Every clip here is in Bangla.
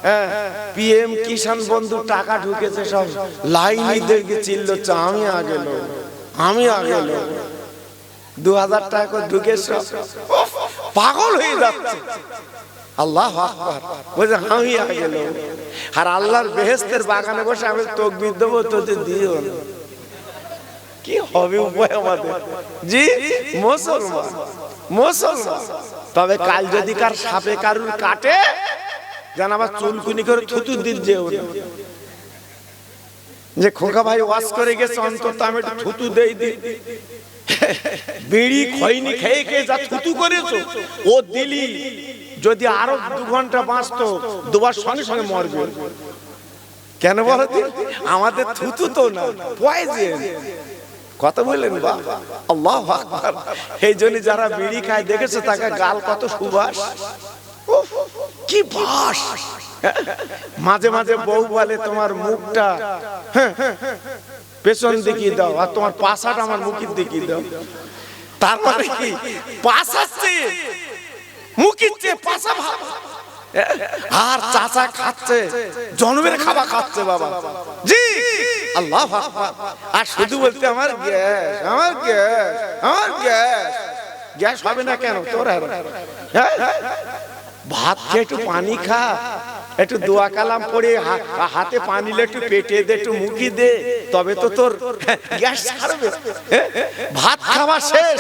হ্যাঁ, পিএম কিষাণ বন্ধু টাকা ঢুকেছে, সব লাইনে দেখে চিল্লাচ্ছে আমি আগে নেব, আমি আগে নেব। 2000 টাকা করে ঢুকে সব পাগল হয়ে যাচ্ছে। আল্লাহু আকবার, বলছে আমি আগে নেব। আর আল্লাহর বেহেশতের বাগানে বসে আমি তাকবীর দেব, তোদের দিও না। কি হবে উপায় আমাদের? জি মুসলমান, মুসলমান। তবে কাল যদি কার সাপে কারুর কাটে, যেন আবার চুলকুনি করে থুতু দিতে যেও না, যে খোকা ভাই ওয়াজ করে গেছে অন্তত আমি একটু থুতু দেই দি। বিড়ি খৈনি খেয়ে খেয়ে যা থুতু করেছো ও দিলি, যদি আরো 2 ঘন্টা বাঁচতো দুবার সঙ্গে সঙ্গে মরবে। কেন বলো তো? আমাদের থুতু তো না, পয়জন। কথা বললেন বাবা, আল্লাহু আকবার। এই জন্য যারা বিড়ি খায় দেখেছে তাকে গাল কত সুবাস, কি বাস। মাঝে মাঝে বউ বলে তোমার মুখটা পেছন দিকে দাও, আর তোমার পাছাটা আমার মুখের দিকে দাও। তার মানে কি? পাছাচ্ছে মুখের চেয়ে পাছা ভালো। আর চাচা খাচ্ছে, জন্মের খাবার খাচ্ছে বাবা। জি আল্লাহু আকবার। আর শুধু বলতে আমার গ্যাস, আমার গ্যাস, আমার গ্যাস। গ্যাস হবে না কেন তোর? ভাত খেয়ে একটু পানি খা, একটু দোয়া কালাম পড়ে হাতে পানি লে, একটু পেটে দে, একটু মুখি দে, তবে তো তোর গ্যাস ছাড়বে। ভাত খাওয়া শেষ,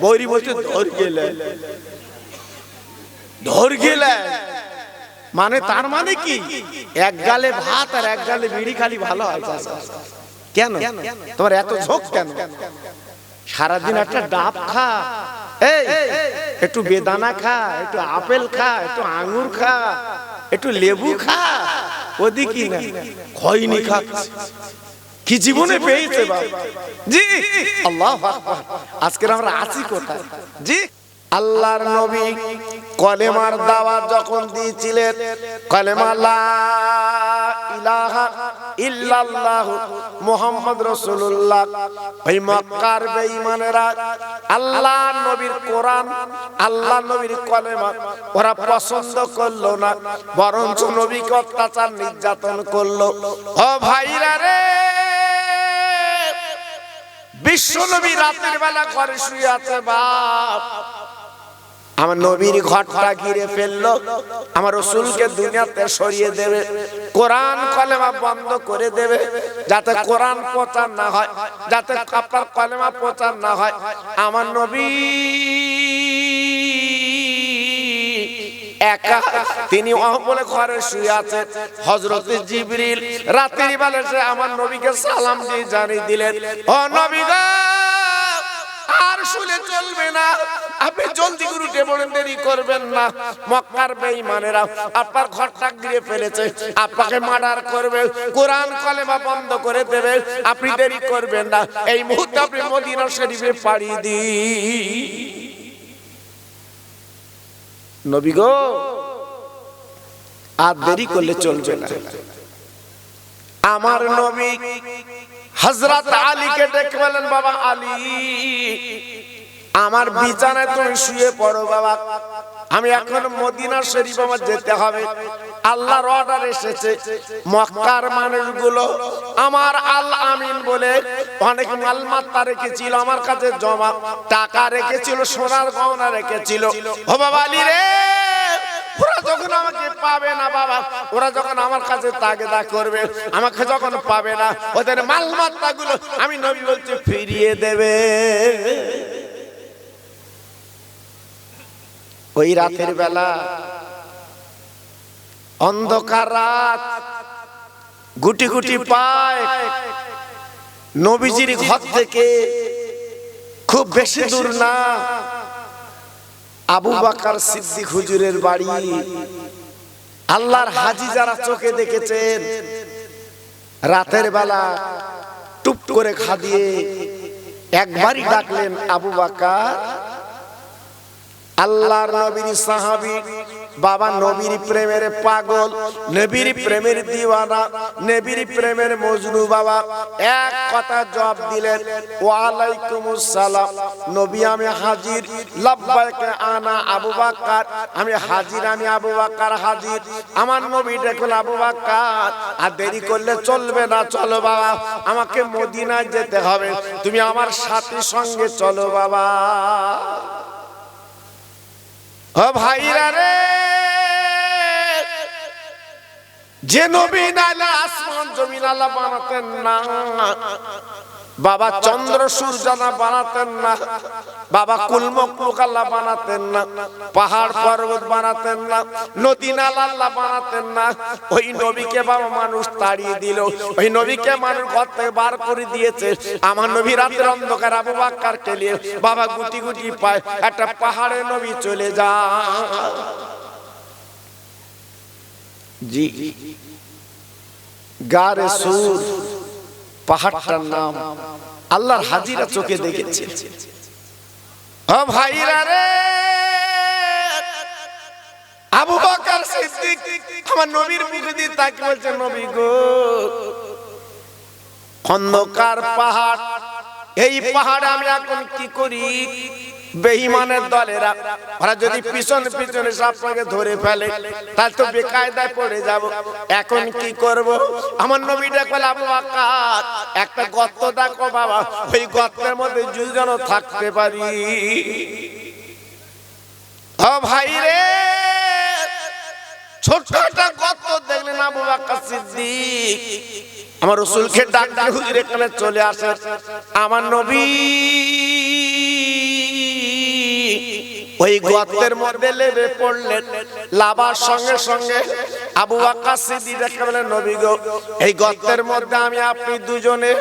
বৌরি বলতে ধর গেলে, ধর গেলে মানে তার মানে কি? এক গালে ভাত আর এক গালে বিড়ি খালি ভালো হয়। কেন তোমার এত ঝোঁক কেন? সারাদিন একটা ডাব খা, এই একটু বেদানা খা, একটু আপেল খা, একটু আঙ্গুর খা, একটু লেবু খা, ওদিকে না খৈনি খাচ্ছে। কি জীবনে পেয়েছে বাবা। জি আল্লাহু আকবার। আজকে আমরা আছি কোথায়? জি আল্লাহর নবী কলেমার দাওয়াত যখন দিয়েছিলেন, কলেমা লা ইলাহা ইল্লাল্লাহ মুহাম্মদ রাসূলুল্লাহ, ওই মক্কার বেঈমানেরা আল্লাহর নবীর কোরআন, আল্লাহর নবীর কলেমা ওরা পছন্দ করলো না, বরঞ্চ নবীকে অত্যাচার নির্যাতন করলো। ও ভাইরা রে, বিশ্ব নবী রাতের বেলা ঘরে শুয়ে আছে, বাপ আমার নবীর ঘরটা ঘিরে ফেললো, আমার রাসূলকে দুনিয়াতে সরিয়ে দেবে, কোরআন কলেমা বন্ধ করে দেবে, যাতে কোরআন প্রচার না হয়, যাতে আপনার কলেমা প্রচার না হয়। আমার নবী একা, তিনি বলে ঘরে শুয়ে আছেন। হযরত জিবরিল রাতের বেলা এসে আমার নবীকে সালাম দিয়ে জানিয়ে দিলেন, ও নবী গো, আর শুলে চলবে না, আপনি জলদি করে উঠে পড়েন, দেরি করবেন না। মক্কার বেঈমানেরা আপনার ঘরটা ঘিরে ফেলেছে, আপনাকে মার্ডার করবে, কোরআন কলেমা বন্ধ করে দেবে, আপনি দেরি করবেন না, এই মুহূর্তে আপনি মদিনা শরীফে পাড়ি দিন। নবী গো, আর দেরি করলে চলবে না। আমার নবী হযরত আলীকে ডেকে বলেন, বাবা আলী, আমার বিছানায় তুমি শুয়ে পড়ো বাবা, আমি এখন মদিনা শরীফ আমার যেতে হবে। আল্লাহর অর্ডার এসেছে, মক্কার মানুষগুলো আমার আল আমিন বলে অনেক মালমাত্তা রেখেছিল আমার কাছে, জমা টাকা রেখেছিল, সোনার গয়না রেখেছিল। ও বাবা আলী রে, ওরা যখন আমাকে পাবে না বাবা, ওরা যখন আমার কাছে তাগিদা করবে, আমাকে যখন পাবে না, ওদের মালমাত্তা গুলো আমি নবী বলছি ফিরিয়ে দেবে। ওই রাতের বেলা, অন্ধকার রাত, গুটি গুটি পায় নবীজির ঘর থেকে খুব বেশি দূর না, আবু বকর সিদ্দিক হুজুরের বাড়ি। আল্লাহর হাজী যারা চোখে দেখেছেন, রাতের বেলা টুপ করে খাদিয়ে একবারই ডাকলেন, আবু বকর। আল্লাহর নবীর সাহাবী বাবা নবীর প্রেমের পাগল, নবীর প্রেমের দিওয়ানা, নবীর প্রেমের মজনু বাবা এক কথা জবাব দিলেন, ওয়ালাইকুমুস সালাম নবী আমি হাজির, লাব্বাইক আনা আবু বকর, আমি হাজির, আমি আবু বকর হাজির। আমার নবী দেখল আবু বকর আর দেরি করলে চলবে না, চলো বাবা আমাকে মদিনায় যেতে হবে, তুমি আমার সাথে সঙ্গে চলো বাবা। ও ভাইরা রে, যে নবী নাইলে আসমান জমিন আল্লাহ বানাতেন না বাবা, চন্দ্র সূর্য না বানাতেন না বাবা, কুল মখলুক আল্লাহ বানাতেন না, পাহাড় পর্বত বানাতেন না, নদী নালা আল্লাহ বানাতেন না। ওই নবীকে বাবা মানুষ তাড়িয়ে দিল, ওই নবীকে মানুষ ঘর থেকে বার করে দিয়েছে। আমার নবী রাতের অন্ধকার আবু বকরকে নিয়ে বাবা গুটি গুটি পায় একটা পাহাড়ে নবী চলে যায়। জি, গারে সুর পাহাড়টার নাম, আল্লাহর হাজিরা চোখে দেখেছে। ও ভাইরা রে, আবু বকর সিদ্দিক আমার নবীর মুখে দিয়ে তাকে বলছে, নবী গো অন্ধকার পাহাড়, এই পাহাড়ে আমি এখন কি করি? বেঈমানের দলেরা ওরা যদি পিছন পিছনে আপনাকে ধরে ফেলে তাহলে তো বেকায়দায় পড়ে যাব, এখন কি করব? আমার নবী ডাকল, আবু বকর একটা গর্ত দেখো বাবা, ওই গর্তের মধ্যে যদি যেন থাকতে পারি। ও ভাই রে, ছোট্ট একটা গর্ত দেখলেন আবু বকর সিদ্দিক আমার রাসূলকে ডাক দিয়ে হুজুর এখানে চলে আসে। আমার নবী ওই গর্তের মধ্যে লেবে পড়লেন, লাভার সঙ্গে সঙ্গে আবু বকর সিদ্দিক দেখে বলেন, নবী গো এই গর্তের মধ্যে আমি আপনি দুজনে,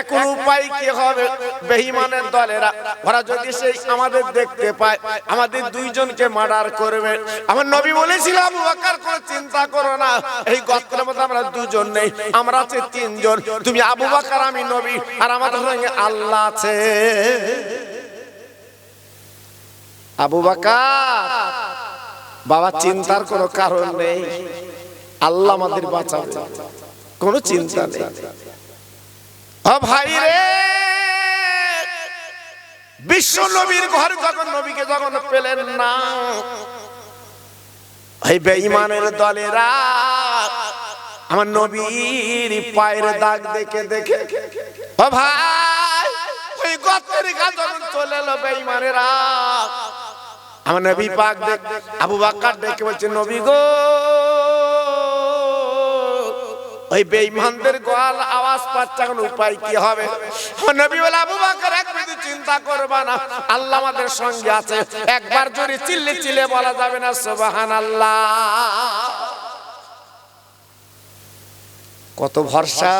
এখন উপায় কি হবে? বেঈমানের দলেরা ওরা যদি সেই আমাদের দেখতে পায় আমাদের দুইজনকে মার্ডার করবে। আমার নবী বলেছিল, আবু বকর কোনো চিন্তা করো না, এই গর্তের মধ্যে আমরা দুজন নেই, আমরা আছি তিনজন, তুমি আবু বকর আমি নবী আর আমাদের সঙ্গে আল্লাহ আছে। আবু বকর বাবা চিন্তার কোনো কারণ নেই, আল্লাহ আমাদের বাঁচাবে, কোনো চিন্তা নেই। ও ভাই রে, বিশ্ব নবীর ঘর যখন নবীকে যখন পেলেন না, এই বেঈমানের দলেরা আমার নবীর পায়ের দাগ দেখে দেখে, ও ভাই ওই গর্তের কাছে যখন চলে এলো বেঈমানেরা, আমার নবী পাক দেখ আবু বকর ডেকে বলছে, নবী গো ওই বেঈমানদের গলার আওয়াজ পাচ্ছে, এখন উপায় কি হবে? নবী বলে, আবু বকর এক মিনিট চিন্তা করবা না, আল্লাহ আমাদের সঙ্গে আছে। একবার জোরে চিল্লে চিল্লে বলা যাবে না সুবহানাল্লাহ? কত ভরসা,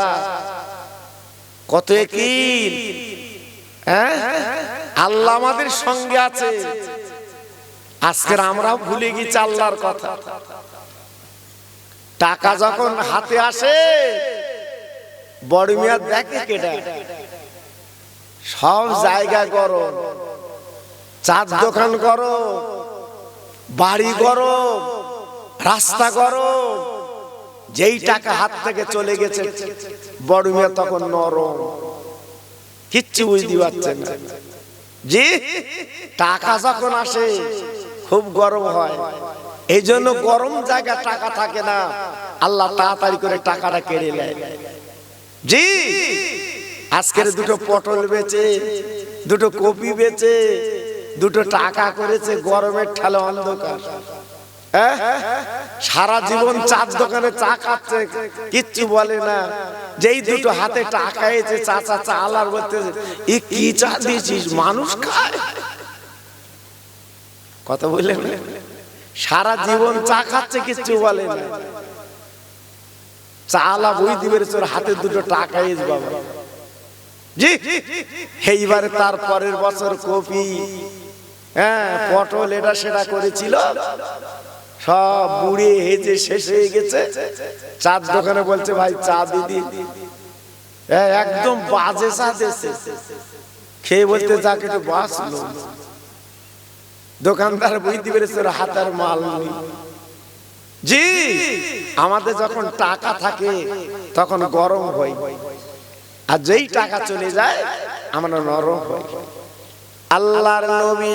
কত ইয়াকিন, হ্যাঁ আল্লাহ আমাদের সঙ্গে আছে। আজকের আমরাও ভুলে গেছি আল্লাহর কথা। টাকা যখন হাতে আসে বড় মিয়া দেখে কেডা, সব জায়গা করো, চার দোকান করো, বাড়ি করো, রাস্তা করো, যেই টাকা হাত থেকে চলে গেছে বড় মিয়া তখন নরম, কিচ্ছু বুঝতে পারছেন না। জি, টাকা যখন আসে খুব গরম হয়, এই জন্য গরম জায়গা টাকা থাকে না, আল্লাহ তাড়াতাড়ি করে টাকাটা কেড়ে নেয়। জি, আজকের দুটো পটল বেচে, দুটো কপি বেচে, দুটো টাকা করেছে গরমের ঠেলে অন্ধকার। সারা জীবন চার দোকানে চা খাচ্ছে, কিচ্ছু বলে না। যেই দুটো হাতে টাকা এসে চাচা চা আলার বলতে, এ কি চা দিয়েছিস, মানুষ খায়? কথা বললেন, সারা জীবন চা খাচ্ছে, কিচ্ছু বলে না। চা আলা বই দিবে, তোর হাতে দুটো টাকা এসে বাবা। জি, এইবারে তার পরের বছর কপি, হ্যাঁ পটল এটা সেটা করেছিল, সব বুড়ে হেজে শেষ হয়ে গেছে। চার দোকানে বলছে, ভাই চা দিদি, একদম বাজে চা দিয়েছে। খেয়ে বলতে যাকে একটু বাঁচলো, দোকানদার বুঝতে পেরেছে হাতের মাল নেই, জি, আমাদের যখন টাকা থাকে তখন গরম হয়, আর যেই টাকা চলে যায় আমরা নরম হই। আল্লাহর নবী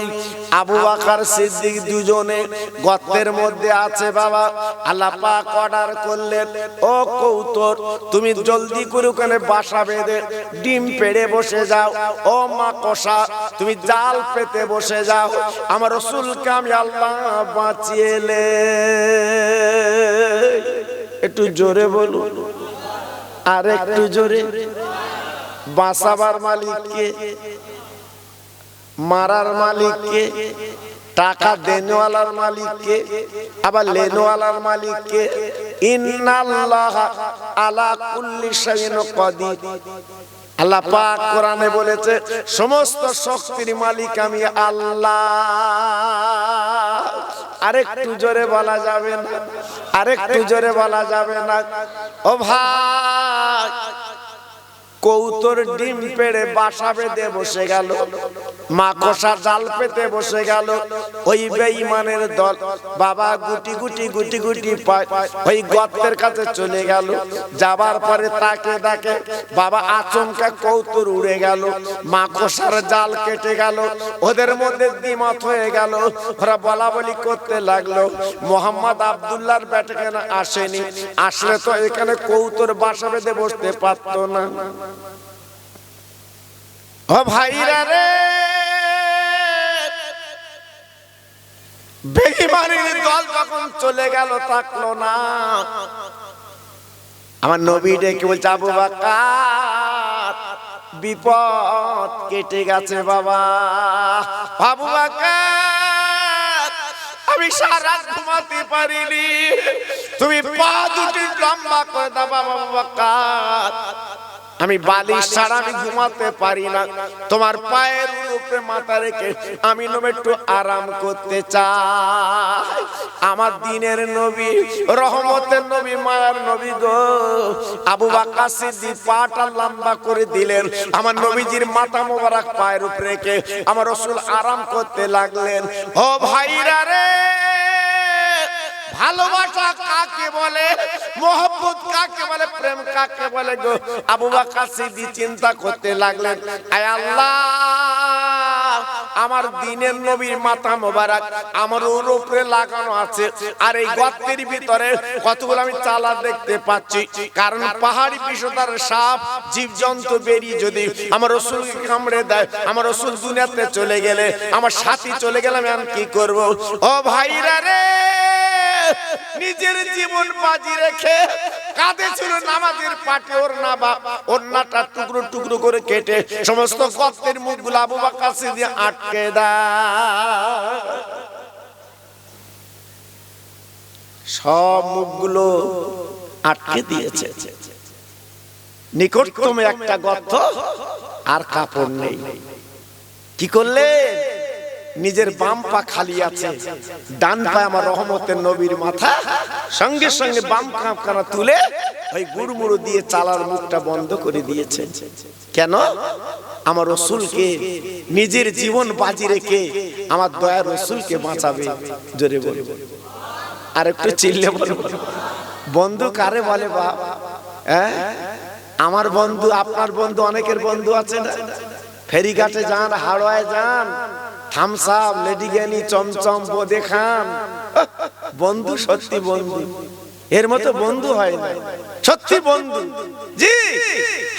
আবু বকর সিদ্দিক দুজনে গর্তের মধ্যে আছে বাবা। আল্লাহ পাক অর্ডার করলেন, ও কৌতর তুমি জলদি করে ওখানে বাসা বেঁধে ডিম পেড়ে বসে যাও। ও মা কষা তুমি জাল পেতে বসে যাও। আমার রাসূলকে আমি আল্লাহ বাঁচিয়েলে। একটু জোরে বলুন, আর একটু জোরে। বাঁচাবার মালিক কে? মারার মালিক কে? টাকা দেনওয়ালার মালিক কে? আবার লেনওয়ালার মালিক কে? ইন্নাল্লাহা আলা কুল্লি শাইইন কাদির। আল্লাহ পাক কোরআনে বলেছে সমস্ত শক্তির মালিক আমি আল্লাহ। আরেকটু জোরে বলা যাবে না? আরেকটু জোরে বলা যাবে না? ও ভাই, কৌতর ডিম পেড়ে বাসা বেঁধে বসে গেল, মাকড়সা জাল পেতে বসে গেল। ওই বেঈমানের দল বাবা গুটি গুটি গুটি গুটি ওই গর্তের কাছে চলে গেল। যাবার পরে তাকে দেখে বাবা আচমকা কৌতর উড়ে গেল, মাকড়সার জাল কেটে গেল, ওদের মধ্যে দ্বিমত হয়ে গেল। ওরা বলা বলি করতে লাগলো, মোহাম্মদ আব্দুল্লাহর বেটা কেন আসেনি? আসলে তো এখানে কৌতর বাসা বেঁধে বসতে পারতো না। ও ভাইরা রে, বেঈমানের দল যখন চলে গেল থাকলো না, আমার নবী ডেকে বলছে আবু বকর বিপদ কেটে গেছে বাবা। আবু বকর আমি সারা ঘুমাতে পারিনি, তুমি পা দুটি লম্বা করে দাও বাবা। আবু বকর আমি বালিশ ছাড়া আমি ঘুমাতে পারি না, তোমার পায়ের উপরে মাথা রেখে আমি নবী একটু আরাম করতে চাই। আমার দিনের নবী, রহমতের নবী, মায়ার নবী গো। আবু বকর সিদ্দিক পাটা লম্বা করে দিলেন, আমার নবীজির মাথা মোবারক পায়ের উপরে রেখে আমার রাসূল আরাম করতে লাগলেন। ও ভাইরা রে, ভালোবাসা কাকে বলে, মোহব্বত কাকে বলে, প্রেম কাকে বলে গো? আবু বকর সিদ্দিক চিন্তা করতে লাগলেন, আয় আল্লাহ, আমার দিনের নবীর মাথা মোবারক আমার উপরে লাগানো আছে, আর এই গর্তের ভিতরে কতগুলো আমি চালা দেখতে পাচ্ছি। কারণ পাহাড়ি বিষধর সাপ জীবজন্তু বেরিয়ে যদি আমার রাসূলকে কামড়ে দেয়, আমার রাসূল দুনিয়াতে চলে গেলে, আমার সাথী চলে গেলে আমি কি করব? ও ভাইরা রে, নিজের জীবন বাজি রেখে কাঁধে ছিল নামাজের পাটে ওড়না, ওড়নাটা টুকরো টুকরো করে কেটে সমস্ত গর্তের মুখগুলো আবু বকর সিদ্দিক আটকে দেয়। সব মুখগুলো আটকে দিয়েছে। নিকটতম একটা গর্ত, আর কাপড় নেই। কি করলে? নিজের বাম পা খালি আছে, ডান পায়ে আমার রহমতের নবীর মাথা, সঙ্গে সঙ্গে বাম কাঁধখানা তুলে ওই গুড়মুড়ো দিয়ে চালার মুখটা বন্ধ করে দিয়েছে। কেন? আমার রাসূলকে নিজের জীবন বাজি রেখে আমার দয়ার রাসূলকে বাঁচাবে। জোরে বল, আর একটু চিল্লে বল। বন্ধু কারে বলে বাপ? আমার বন্ধু, আপনার বন্ধু, অনেকের বন্ধু আছে না? ফেরিঘাটে যান, হাওড়ায় যান, থামস আপ, লেডিকেনি, চমচম, বোদে খান, বন্ধু সত্যি বন্ধু। এর মতো বন্ধু হয় না, সত্যি বন্ধু। জি,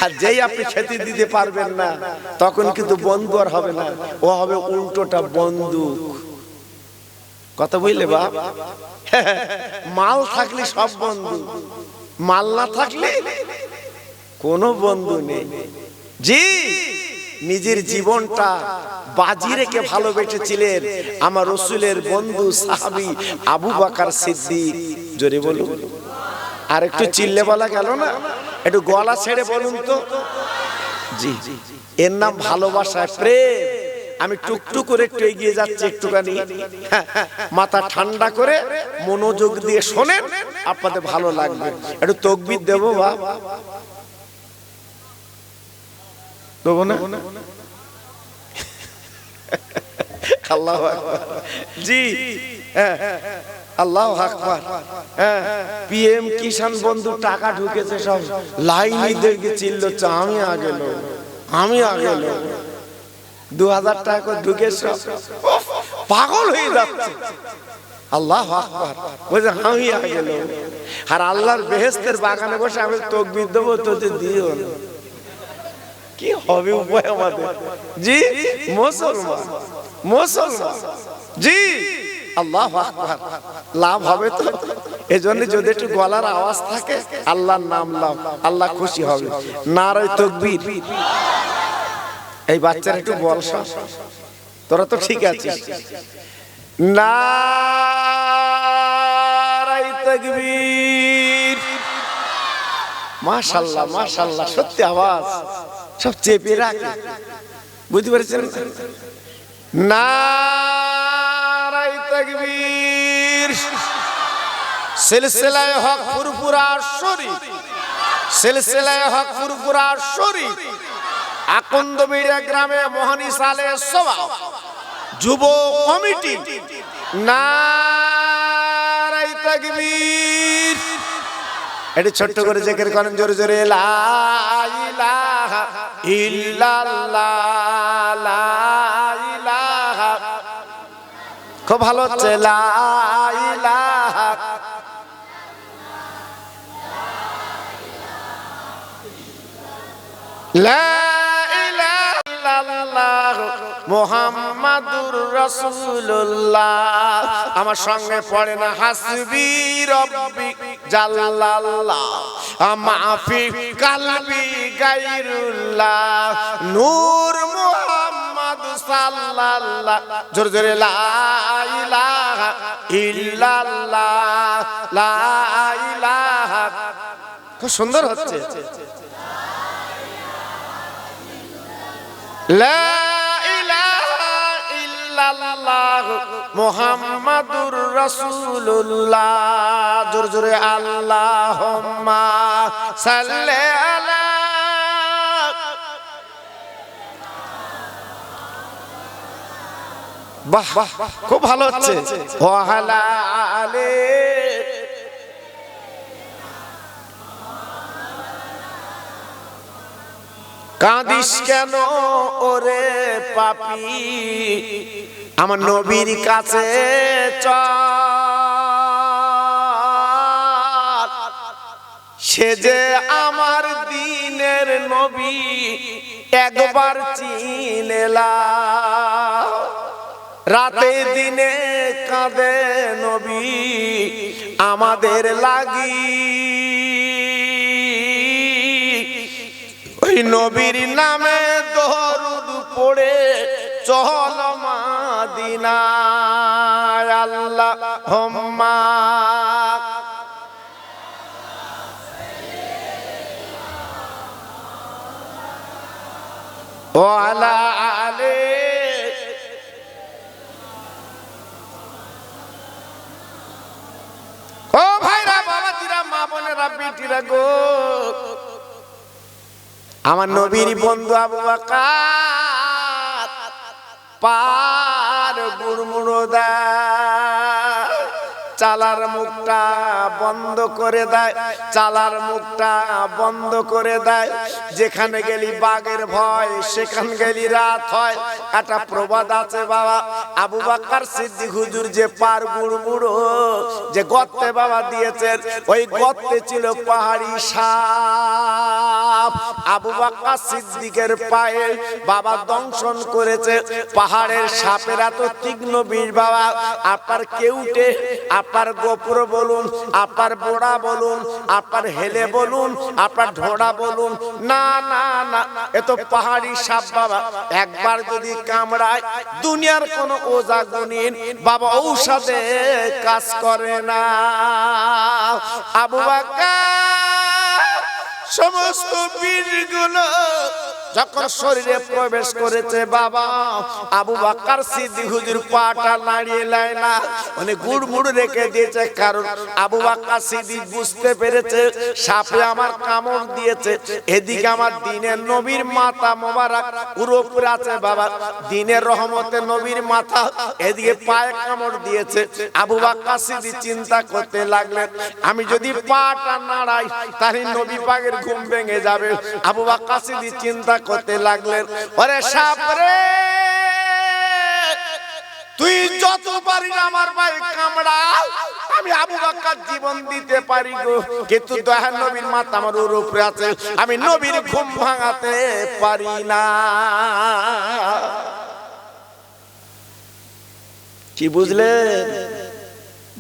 আর যেই আপনি খেতে দিতে পারবেন না, তখন কিন্তু বন্ধু আর হবে না, ও হবে উল্টোটা বন্দুক। কথা বুঝলে বাপ? মাল থাকলে সব বন্ধু, মাল না থাকলে কোনো বন্ধু নেই। জি, নিজের জীবনটা বাজি রেখে ভালোবেসেছিলেন আমার রাসূলের বন্ধু সাহাবী আবু বকর সিদ্দিক। জোরে বলুন, আর একটু চিল্লে বলা গেল না? একটু গলা ছেড়ে বলুন তো। জি, এর নাম ভালোবাসা, প্রেম। আমি টুকটুক করে একটু এগিয়ে যাচ্ছি, একটুখানি মাথা ঠান্ডা করে মনোযোগ দিয়ে শোনেন, আপনাদের ভালো লাগবে। একটু তাকবীর দেবো বা দেবো না? আল্লাহু আকবার। জি, আল্লাহু আকবার। হ্যাঁ, পিএম কিষাণ বন্ধু টাকা ঢুকেছে, সব লাইনে দেখে চিল্লাচ্ছে আমি আগে লোক, আমি আগে লোক। 2000 টাকা করে ঢুকে সব পাগল হয়ে যাচ্ছে। আল্লাহু আকবার, বলছে আমি আগে লোক। আর আল্লাহর বেহেশতের বাগানে বসে আমি তাকবীর দেবো, তোদের দিও না। কি হবে উপায় আমাদের? জি মুসলমান, মুসলমান, জি আল্লাহু আকবার। লাভ হবে তো? এজন্য যদি একটু গলার আওয়াজ থাকে, আল্লাহর নাম লাও, আল্লাহ খুশি হবে। নারে তাকবীর। এই বাচ্চারা একটু বল, তোরা তো ঠিক আছিস। নারে তাকবীর। মাশাআল্লাহ, মাশাআল্লাহ, সত্যি আওয়াজ সব চেপে রাখে, বুঝতে পেরেছেন? নারে তাকবীর। সিলসিলায়ে হক ফুরফুরা শরীফ, সিলসিলায়ে হক ফুরফুরা শরীফ আকন্দবিড়া গ্রামে মহানিস আলাইহিস সালাম যুব কমিটি। নারে তাকবীর। এটি ছোট্ট করে জিকির করেন জোরে জোরে, লা ইলাহা ইল্লাল্লাহ, লা ইলাহা। খুব ভালো হচ্ছে, লা ইলাহা। লা ইলাহা ইল্লাল্লাহ মুহাম্মাদুর রাসূলুল্লাহ। আমার সঙ্গে পড়ে না, হাসবি রব্বি জাল্লাল্লাহ মাফি কালবি গায়রুল্লাহ নূর মুহাম্মদ সাল্লাল্লাহ। জোরে জোরে, লা ইলাহা ইল্লাল্লাহ, লা ইলাহা। খুব সুন্দর হচ্ছে। লা ইলাহা ইল্লাল্লাহ মুহাম্মাদুর রাসূলুল্লাহ। জোরে জোরে, আল্লাহুম্মা সাল্লি আলা। বাহ, খুব ভালো হচ্ছে। ওয়া আলা আলি। কাঁদিস কেন ওরে পাপী, আমার নবীর কাছে চল। সে যে আমার দিনের নবী, একবার চিনেলা। রাতে দিনে কাঁদে নবী আমাদের লাগি। ওই নবীর নামে দরুদ পড়ে চল মদিনায়। আল্লাহুম্মা ওয়া আলা আলি। ও ভাইরা, বাবাজিরা, মা বোনেরা, বেটিরা গো, আমার নবীর বন্ধু আবু বকর পার গুড়মুড়ো দেয়, চালার মুখটা বন্ধ করে দেয়, চালার মুখটা বন্ধ করে দেয়। যেখানে গেলি বাঘের ভয়, সেখানে গেলি রাত হয়। একটা প্রবাদ আছে বাবা, আবু বকর সিদ্দিক হুজুর যে পার গুড়মুড়ো যে গর্তে বাবা দিয়েছেন, ওই গর্তে ছিল পাহাড়ি সাপ। আবু বকর সিদ্দিকের পায়ে বাবা দংশন করেছে পাহাড়ের সাপের এত তীক্ষ্ণ বিষ বাবা। আপনার কেউটে, আপনার গোপুর বলুন, আপনার বোড়া বলুন, আপনার হেলে বলুন, আপনার ঢোড়া বলুন, না না না, এ তো পাহাড়ি সাপ বাবা। একবার যদি কামড়ায়, দুনিয়ার কোন ওজা গুনিন বাবা ঔষধে কাজ করে না। আবু বকর সমস্ত বীরগুলো যখন শরীরে প্রবেশ করেছে বাবা, আবু বকর সিদ্দিক হুজুর পাটা নাড়িয়ে নেয় না, মানে গুড়মুড় রেখে দিয়েছে। কারণ আবু বকর সিদ্দিক বুঝতে পেরেছে সাপে আমার কামড় দিয়েছে, এদিকে আমার দ্বীনের নবীর মাথা মোবারক পুরোপুরি আছে বাবা, দ্বীনের রহমতে নবীর মাথা, এদিকে পায়ে কামড় দিয়েছে। আবু বকর সিদ্দিক চিন্তা করতে লাগলেন, আমি যদি পাটা নাড়াই তাহলে নবী পাকের ঘুম ভেঙে যাবে। আবু বকর সিদ্দিক চিন্তা করতে লাগলেন, ওরে সাপ রে, তুই যত পারিস আমার পায়ে কামড়া, আমি আবু বকর জীবন দিতে পারি গো, কিন্তু দয়ার নবীর মাথা আমার উপরে আছে, আমি নবীর ঘুম ভাঙাতে পারি না। কি বুঝলেন?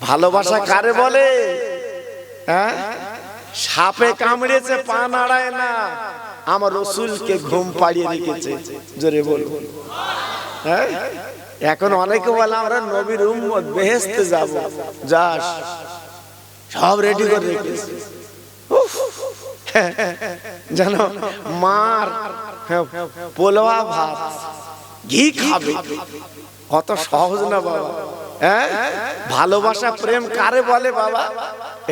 ভালোবাসা কারে বলে? হ্যাঁ, সাপে কামড়েছে পা নাড়ায় না, আমার রাসূলকে ঘুম পাড়িয়ে রেখেছে। জোরে বলুন। হ্যাঁ, এখন অনেকে বলে আমরা নবীর উম্মত, বেহেশতে যাব, যাস সব রেডি করে রেখেছে। জানো মার পোলাও ভাত ঘি খাবে, কত সহজ না বাবা। হ্যাঁ, ভালোবাসা প্রেম কারে বলে বাবা?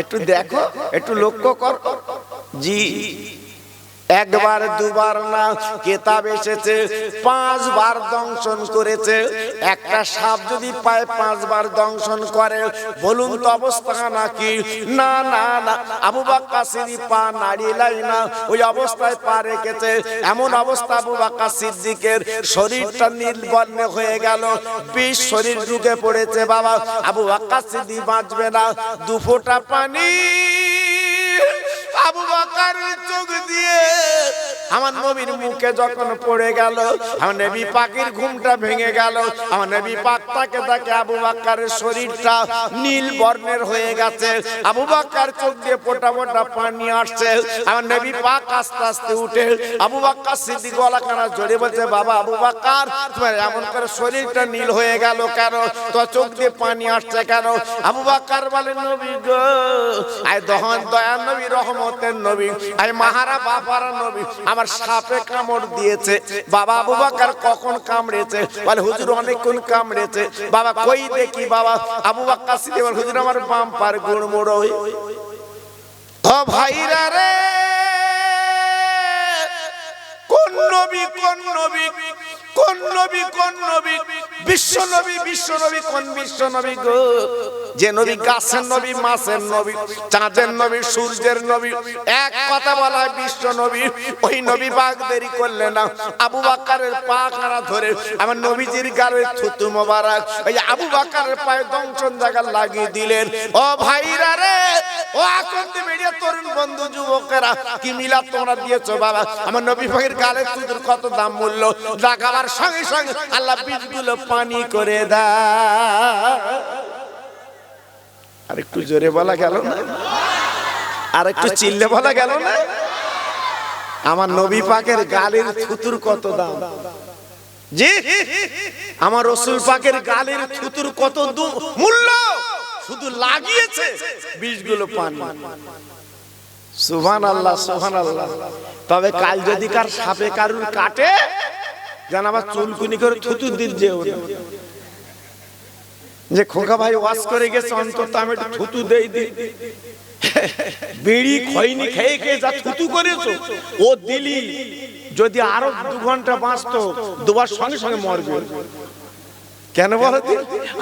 একটু দেখো, একটু লক্ষ্য কর। জি, একবার দুবার না, কিতাব এসেছে 5 বার দংশন করেছে। একটা সাপ যদি পায় 5 বার দংশন করে, বলুন তো অবস্থা নাকি? না না না, আবু বকর সিদ্দিক পা নাড়িয়ে না, ওই অবস্থায় পা রেখেছে। এমন অবস্থা আবু বকর সিদ্দিকের শরীরটা নীল বর্ণে হয়ে গেল, বিষ শরীর ঢুকে পড়েছে বাবা। আবু বকর সিদ্দিক বাঁচবে না। 2 ফোঁটা পানি আবু বকরের চোখ দিয়ে আমার নবীর মুখে যখন পড়ে গেল, আমার নবী পাকের ঘুমটা ভেঙে গেল। আমার নবী পাক তাকে তাকে আবু বকরের শরীরটা নীল বর্ণের হয়ে গেছে, আবু বকর চোখ দিয়ে ফোঁটা ফোঁটা পানি আসছে। আমার নবী পাক আস্তে আস্তে উঠে আবু বকর সিদ্দিক গলাখানা জড়িয়ে বলছে, বাবা আবু বকর, তোমার এমন করে শরীরটা নীল হয়ে গেল কেন? তোমার চোখ দিয়ে পানি আসছে কেন? আবু বকর বলে, নবী গো, আয় দয়ার নবী, রহমতের নবী, আয় মাহারা বাবারা নবী, আমার সাপে কামড় দিয়েছে। বাবা আবু বকর কখন কামড়েছে? বলে হুজুর অনেকক্ষণ কামড়েছে। বাবা কই দেখি বাবা। আবু বকর সিদ্দিক বলে, হুজুর আমার বাম পার গুড়মুড়। ও ভাইরা রে, কোন নবী কোন নবী কোন নবী কোন নবী? বিশ্ব নবী, বিশ্ব নবী কোন বিশ্ব নবী গো? যে নবী গাছের নবী, মাছের নবী, চাঁদের নবী, সূর্যের নবী, এক কথা বলা হয় বিশ্ব নবী। ওই নবী পাক দেরি করলেন না, আবু বকরের পা খানা ধরে আমার নবীজির গালে থুতু মোবারক ওই আবু বকরের পায়ে দংশন জায়গা লাগিয়ে দিলেন। ও ভাইরা রে, ও আকন্দ মিডিয়া তরুণ বন্ধু যুবকেরা, কি মিলাদ তোমরা দিয়েছো বাবা। আমার নবী পাকের গালে থুতুর কত দাম মূল্য, লাগাবার সঙ্গে সঙ্গে আল্লাহ বীজগুলো পানি করে দেয়। আর একটু জোরে বলা গেল না? আর একটু চিল্লে বলা গেল না? আমার নবী পাকের গালের থুতুর কত দাম। জি, আমার রাসূল পাকের গালের থুতুর কত মূল্য, শুধু লাগিয়েছে বীজগুলো পানি। সুবহানাল্লাহ, সুবহানাল্লাহ। তবে কাল যদি কার সাপে কারুর কাটে, জান আবার চুলকুনি করে থুতু দিচ্ছে যে খোকা ভাই ওয়াজ করে গেছে, অন্তত আমি একটু থুতু দেই দিই। বিড়ি খৈনি খেয়ে খেয়ে যা থুতু করেছো, ও দিলি যদি আরো 2 ঘন্টা বাঁচতো, দুবার সঙ্গে সঙ্গে মরবে। কেন বলো?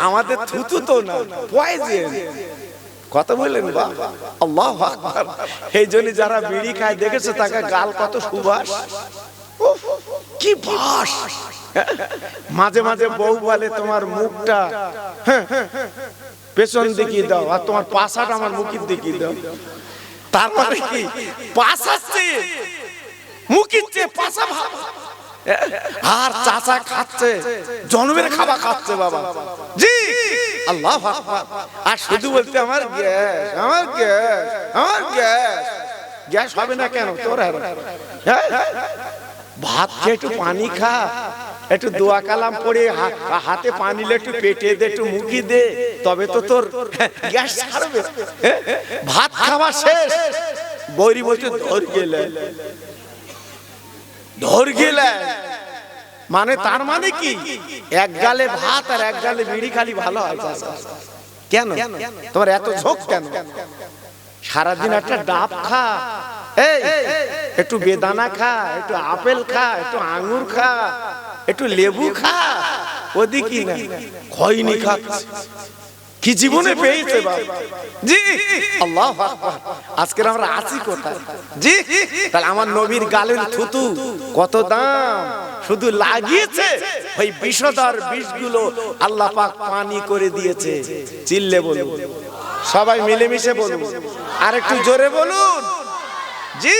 আমাদের থুতু তো না, পয়জন। কথা বললেন বাবা, আল্লাহু আকবার। এই জন্য যারা বিড়ি খায় দেখেছে, তাকে গাল কত সুবাস, কি বাস। মাঝে মাঝে বউ বলে, তোমার মুখটা পেছন দিকে দাও, আর তোমার পাছাটা আমার মুখের দিকে দাও। তার মানে কি? পাছাচ্ছে মুখের চেয়ে পাছা ভালো। আর চাচা খাচ্ছে, জন্মের খাবার খাচ্ছে বাবা। জি, আল্লাহু আকবার। আর শুধু বলতে আমার গ্যাস, আমার গ্যাস, আমার গ্যাস। গ্যাস হবে না কেন তোর? ভাত খেয়ে একটু পানি খা, একটু দোয়া কালাম পড়ে হাতে পানি লে, একটু পেটে দে, একটু মুখি দে, তবে তো তোর গ্যাস ছাড়বে। ভাত খাওয়া শেষ, বৈরি বলতে ধর গেলে ধর গেলে মানে তার মানে কি এক গালে ভাত আর এক গালে বিড়ি খালি ভালো হয় চাচা? কেন তোমার এত ঝোঁক কেন? সারাদিন একটা ডাব খা, এই একটু বেদানা খা, একটু আপেল খা, একটু আঙ্গুর খা, একটু লেবু খা, ওদিকে না খয়নি খাচ্ছে। কি জীবনে পেয়েছে বাবা? জি আল্লাহু আকবার। আজকে আমরা আছি কোথায়? জি তাহলে আমার নবীর গালের থুতু কত দাম, শুধু লাগিয়েছে ওই বিষধর বিষগুলো আল্লাহ পাক পানি করে দিয়েছে। চিল্লে বলুন, সবাই মিলেমিশে বলুন, আর একটু জোরে বলুন। জি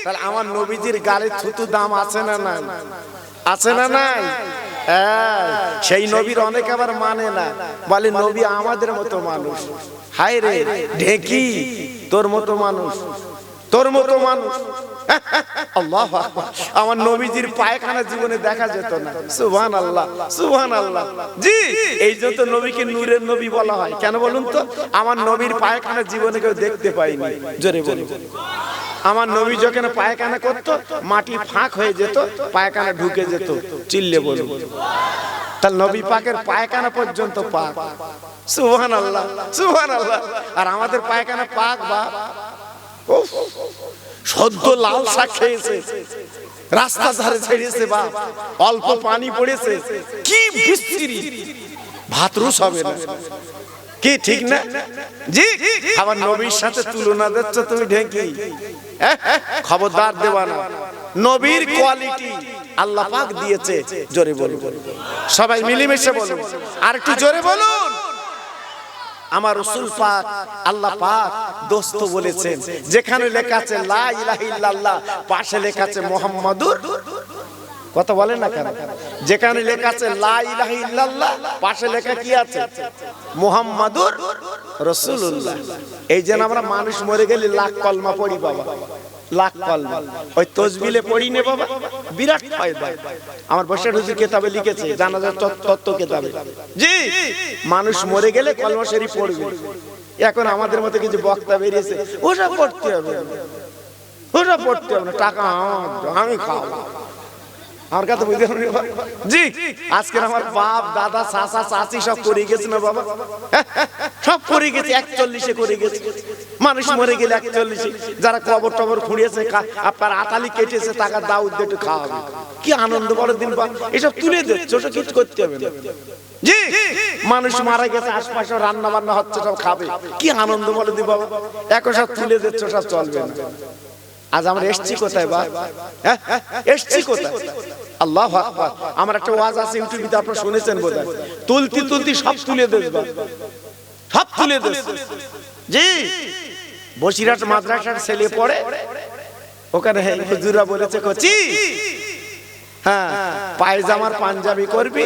তাহলে আমার নবীজির গালের থুতু দাম আছে না নাই? আছে না নাই? সেই নবীর অনেক আবার মানে না, বলে নবী আমাদের মতো মানুষ। হায় রে ঢেকি, তোর মতো মানুষ, তোর মতো মানুষ। আল্লাহু আকবার। আমার নবীজির পায়খানা জীবনে দেখা যেত না। সুবহানাল্লাহ সুবহানাল্লাহ। জি এই জন্য নবীকে নূরের নবী বলা হয়। কেন বলুন তো? আমার নবীর পায়খানা জীবনে কেউ দেখতে পায়নি। জোরে বলুন। আমার নবী যখন পায়খানা করতো মাটি ফাঁক হয়ে যেত, পায়খানা ঢুকে যেত। চিল্লে বলুন। তাহলে নবী পাকের পায়খানা পর্যন্ত পাক। সুবহানাল্লাহ সুবহানাল্লাহ। আর আমাদের পায়খানা পাক বা সদ্য লাল শাক খেয়েছে, রাস্তা ধারে ছেড়েছে, বা অল্প পানি পড়েছে, কি বিশ্রী, ভাতরুস হবে না কি? ঠিক না? জি আমার নবীর সাথে তুলনা দিচ্ছ তুমি ঢেকি? খবরদার দেবা না। নবীর কোয়ালিটি আল্লাহ পাক দিয়েছে। জোরে বলুন, সবাই মিলেমিশে বলুন, আর একটু জোরে বলুন। আমার রাসূল পাক আল্লাহ পাক দোস্ত বলেছেন, যেখানে লেখা আছে লা ইলাহা ইল্লাল্লাহ, পাশে লেখা আছে মুহাম্মাদুর, কথা বলেন না কেন? যেখানে লেখা আছে লা ইলাহা ইল্লাল্লাহ, পাশে লেখা কি আছে? মুহাম্মাদুর রাসূলুল্লাহ। এই যে আমরা মানুষ মরে গেলে লাখ কলমা পড়ি বাবা, লাখ কলমা ওই তাসবিলে পড়ি নে বাবা, বিরাট ফায়দা। আমার বশির হুজুর কিতাবে লিখেছে, জানাজার তত্ত্ব কিতাবে, জি মানুষ মরে গেলে কলমা শরীফ পড়বে। এখন আমাদের মতো কিছু বক্তা বেরিয়েছে, ওটা পড়তে হবে, ওটা পড়তে হবে না, টাকা আমি খাওয়া। আমার কথা বুঝতে পারবেন? জি আজকে আমার বাপ দাদা চাচা চাচি সব করে গেছে না বাবা, সব করে গেছে, 41-এ করে গেছে। মানুষ মরে গেলে 41-এ যারা কবর টবর খুঁড়িয়েছে, আপনার আতালি কেটেছে, টাকা দাউদ দিয়ে একটু খাওয়াবে। কি আনন্দ বড় দিন বা এসব তুলে দিচ্ছে, ওটা কিছু করতে হবে না। জি মানুষ মারা গেছে, আশপাশে রান্না বান্না হচ্ছে, সব খাবে, কি আনন্দ বলে দি বাবা। এখন সব তুলে দিচ্ছে, সব চলবে না। আজ আমরা এসছি কোথায় বা? এসছি কোথায়? আল্লাহু আকবার। আমার একটা ওয়াজ আছে ইউটিউবে, আপনারা শুনেছেন বোধহয়, তুলতি তুলতি সব তুলে দেবে, সব তুলে দেবে। জি বসিরহাট মাদ্রাসার ছেলে পড়ে, ওখানে হুজুরা বলেছে কচি, হ্যাঁ পায়জামার পাঞ্জাবি করবি,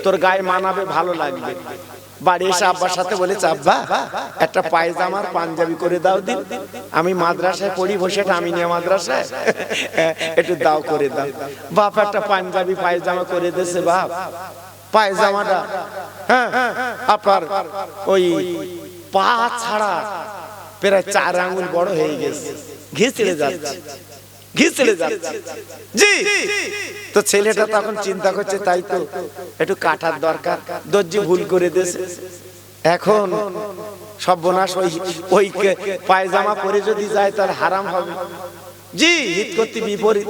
তোর গায়ে মানাবে, ভালো লাগবে। বাড়ি এসে আব্বার সাথে বলেছে, আব্বা একটা পায়জামার পাঞ্জাবি করে দাও দিন, আমি মাদ্রাসায় পড়ি, বসে আমি নিয়ে মাদ্রাসায়, একটু দাও করে দাও। বাপ একটা পাঞ্জাবি পায়জামা করে দিয়েছে। বাপ পায়জামাটা হ্যাঁ আপনার ওই পা ছাড়া প্রায় 4 আঙ্গুল বড় হয়ে গেছে, ঘিচড়ে যাচ্ছে, ঘিচড়ে যাচ্ছে। জি তো ছেলেটা তখন চিন্তা করছে, তাই তো একটু কাটার দরকার, দর্জি ভুল করে দিয়েছে। এখন সর্বনাশ, ওই পায়জামা পরে যদি যায় তার হারাম হবে। জি হিত করতে বিপরীত।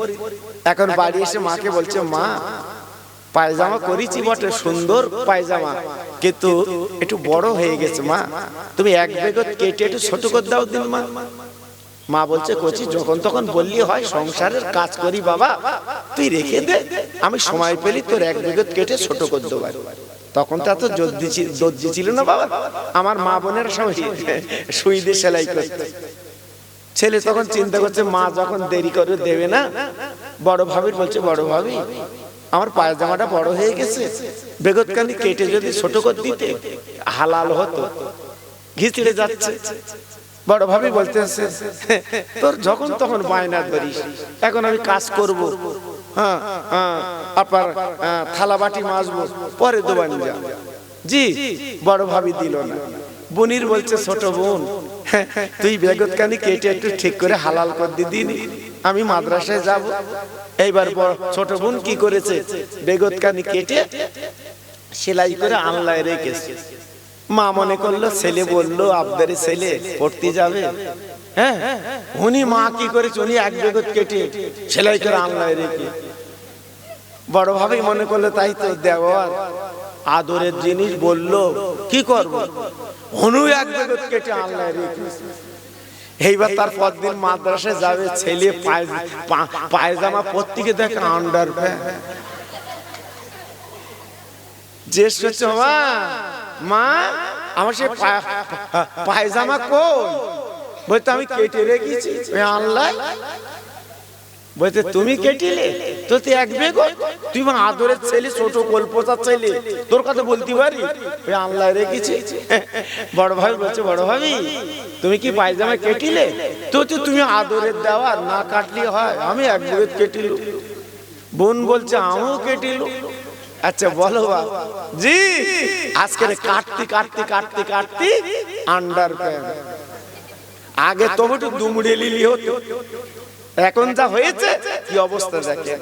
এখন বাড়ি এসে মাকে বলছে, মা পায়জামা করেছি বটে, সুন্দর পায়জামা, কিন্তু একটু বড় হয়ে গেছে, মা তুমি এক বেগত কেটে একটু ছোট করে দাও দিন। মা মা বলছে, কচি যখন তখন বললি হয়, সংসারের কাজ করি বাবা, তুই রেখে দে, আমি সময় পেলি তোর এক বেগত কেটে ছোট করে দেবো। তখন তো এত দর্জি ছিল না বাবা, আমার মা বোনের সব সুই দিয়ে সেলাই করতে। ছেলে তখন চিন্তা করছে, মা যখন দেরি করে দেবে না, বড় ভাবির বলছে, বড় ভাবি আমার পায়জামাটা বড় হয়ে গেছে, বেগতখানি কেটে যদি ছোট করে দিতে হালাল হতো, ঘিচড়ে যাচ্ছে। বড় ভাবি বলতেছে, তোর যখন তখন বায়না করিস, এখন আমি কাজ করব, হ্যাঁ আপনার থালা বাটি মাজবো, পরে দোবান যা। জি বড় ভাবি দিল না। বোনির বলছে, ছোট বোন তুই বেগতখানি কেটে একটু ঠিক করে হালাল করে দিদি, আমি মাদ্রাসায় যাব। এইবার ছোট বোন কি করেছে, বেগত কানি কেটে সেলাই করে আনলায় রেখেছে। মা মনে করলো ছেলে বললো আবদারে ছেলে পড়তে যাবে, হ্যাঁ উনি মা কি করেছে, উনি এক বেগত কেটে সেলাই করে আনলায় রেখে বড় ভাবে মনে করলো তাই তো দেওয়ার আদরের জিনিস, বললো কি করবো, উনি এক বেগত কেটে আনলায় রেখেছে। এইবার তার পরদিন মাদ্রাসায় যাবে, ছেলে পায়জামা পরতে দেখে আন্ডার প্যান্ট। জিজ্ঞেস করছে মা মা আমার সে পায়জামা কই, বলতে আমি কেটে রেখেছি আনলাই। বলতে তুমি কেটিলে, তোর তো এক বেগত, তুই আদরের ছেলে, ছোট কল্পতার ছেলে, তোর কথা বলতে পারি আনলাই রেখেছি। বড় ভাই বলছে বড় ভাবি তুমি কি পায়জামা কেটিলে, তো তুমি আদরের দেওয়া না কাটলে হয়, আমি এক বেগত কেটিল। বোন বলছে আমিও কেটিল। আচ্ছা বলো জি, আজকে কাটতে কাটতে কাটতে কাটতে আন্ডার প্যান্ট। আগে তবু একটু দুমড়ে লিলি হতো, এখন যা হয়েছে কি অবস্থা দেখেন।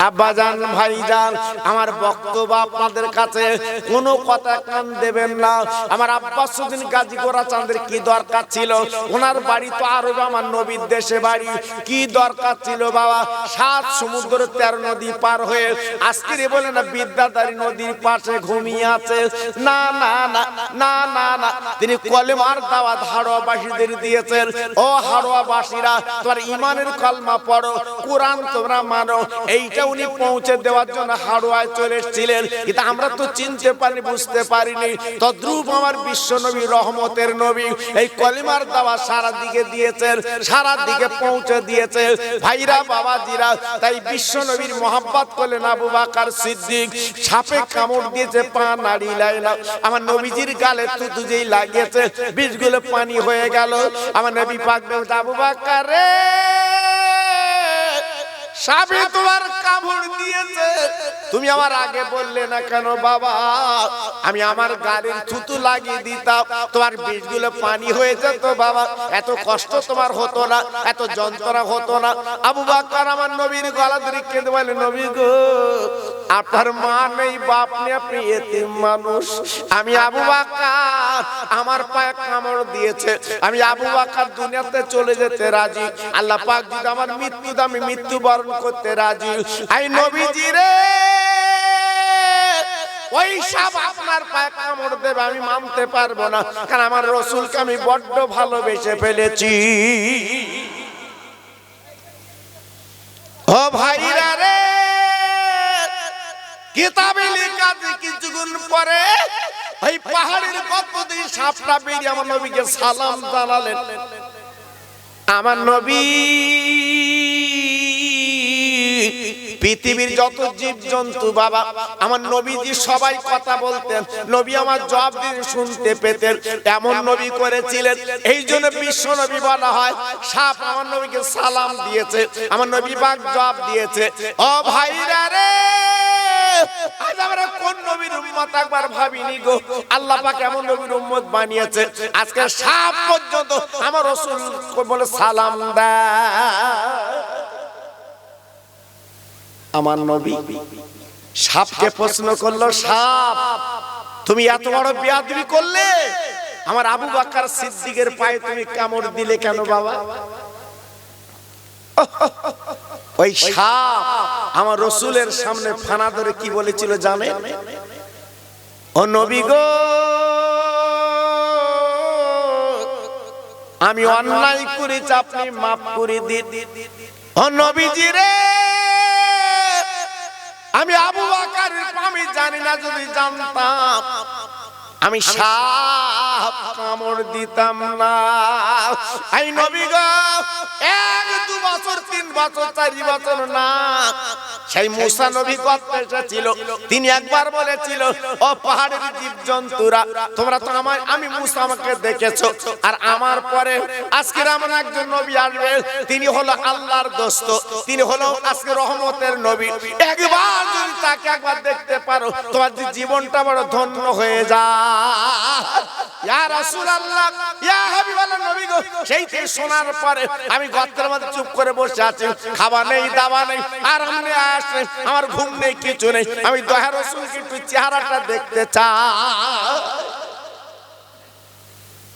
আব্বাজান ভাইজান আমার বক্তব্য আপনাদের কাছে কোনো কথা কান দেবেন না। আমার আব্বাসউদ্দিন গাজী গোরা চাঁদের কি দরকার ছিল, ওনার বাড়ি তো আরবে, আমার নবীর দেশে বাড়ি, কি দরকার ছিল বাবা 7 সমুদ্র 13 নদী পার হয়ে আজকে বলে না বিদ্যাধারী নদীর পাশে ঘুমিয়ে আছে। না না না না না না, তিনি কলেমার দাওয়াত হাড়োয়াবাসীদের দিয়েছেন। ও হাড়োয়াবাসীরা তোমার ইমানের কলমা পড়ো, কোরআন তোমরা মানো, এইটা উনি পৌঁছে দেওয়ার জন্য হাড়োয়ায় চলে এসেছিলেন। কিন্তু আমরা তো চিনতে পারিনি, বুঝতে পারিনি। তদ্রূপ আমার বিশ্ব নবী রহমতের নবী এই কলিমার দাওয়াত সারা দিকে দিয়েছেন, সারা দিকে পৌঁছে দিয়েছে। ভাইরা বাবাজিরা, তাই বিশ্ব নবীর মহব্বত করলেন আবু বকর সিদ্দিক। সাপে কামড় দিয়েছে, পা নাড়িলায় না, আমার নবীজির গালে থুতু যেই লাগিয়েছে বীজগুলো পানি হয়ে গেল। আমার নবী পাক বলতে আবু বকর রে, সাপে তোমার কামড় দিয়েছে, তুমি আমার আগে বললে না কেন বাবা, আমি আমার গাড়ির থুতু লাগিয়ে দিতাম, তোমার বীজগুলো পানি হয়ে যেত বাবা, এত কষ্ট তোমার হতো না, এত যন্ত্রণা হতো না। আবু বকর আমার নবীর গলা ধরে কেঁদে বলে নবী গো, আপনার মা নেই, বাপ নেই, আপনি এতিম মানুষ। আমি আবু বকর, আমার পায়ে কামড় দিয়েছে, আমি আবু বকর দুনিয়াতে চলে যেতে রাজি, আল্লাহ পাক যদি আমার মৃত্যু দাও আমি মৃত্যুবরণ করতে রাজি। আই নবীজি রে, ওই সাপ আপনার পায়ে কামড় দেবে আমি মানতে পারবো না, কারণ আমার রাসূলকে আমি বড্ড ভালোবেসে ফেলেছি। ও ভাইরা রে, কিতাবে লেখা আছে কিছুক্ষণ পরে ওই পাহাড়ের গর্ত দিয়ে সাপটা বেরিয়ে আমার নবীকে সালাম জানালেন। আমার নবী পৃথিবীর যত জীবজন্তু বাবা, আমার নবীজি সবাই কথা বলতেন, নবী আমার জবাব দিয়ে শুনতে পেতেন, এমন নবী করেছিলেন। এই জন্য বিশ্ব নবী বলা হয়। সাপ আমার নবীকে সালাম দিয়েছে, আমার নবী পাক জবাব দিয়েছে। ও ভাইরা রে, আজ আমরা কোন নবীর উম্মত একবার ভাবিনি গো, আল্লাহ পাক এমন নবীর উম্মত বানিয়েছে, আজকে সাপ পর্যন্ত আমার রাসূল বলে সালাম দেয়। আমার নবী সাপকে প্রশ্ন করলো, সাপ তুমি এত বড় বেয়াদবি করলে, আমার আবু বকর সিদ্দিকের পায়ে তুমি কামড় দিলে কেন বাবা? ওই সাপ আমার রাসূলের সামনে ফানা ধরে কি বলেছিল জানেন? ও নবী গো, আমি অন্যায় করেছি, আপনি মাফ করে দিন। ও নবীজি রে, আমি আবু বকর আমি জানি না, যদি জানতাম আমি সাপ কামড় দিতাম না। আই নবী গো, 1-2 বছর 3 বছর 4 বছর না, সেই মুসা নবী গর্তে এসেছিল, তিনি একবার বলেছিল ও পাহাড়ের জীবজন্তুরা তোমরা তো আমি মুসা আমাকে দেখেছো, আর আমার পরে আজকে এমন একজন নবী আসবে, তিনি হলো আল্লাহর দোস্ত, তিনি হলো আজকে রহমতের নবী, একবার যদি তাকে একবার দেখতে পারো তোমার জীবনটা বড় ধন্য হয়ে যায়। ইয়া রাসূলুল্লাহ ইয়া হাবিবাল্লাহ নবী গো সেই থেকে শোনার পরে আমি গর্তের মধ্যে চুপ করে বসে আছি খাওয়া নেই দাওয়া নেই আরাম নেই আয়েশ নেই আমার ঘুম নেই কিছু নেই আমি দয়া রাসূলকে একটু চেহারাটা দেখতে চাই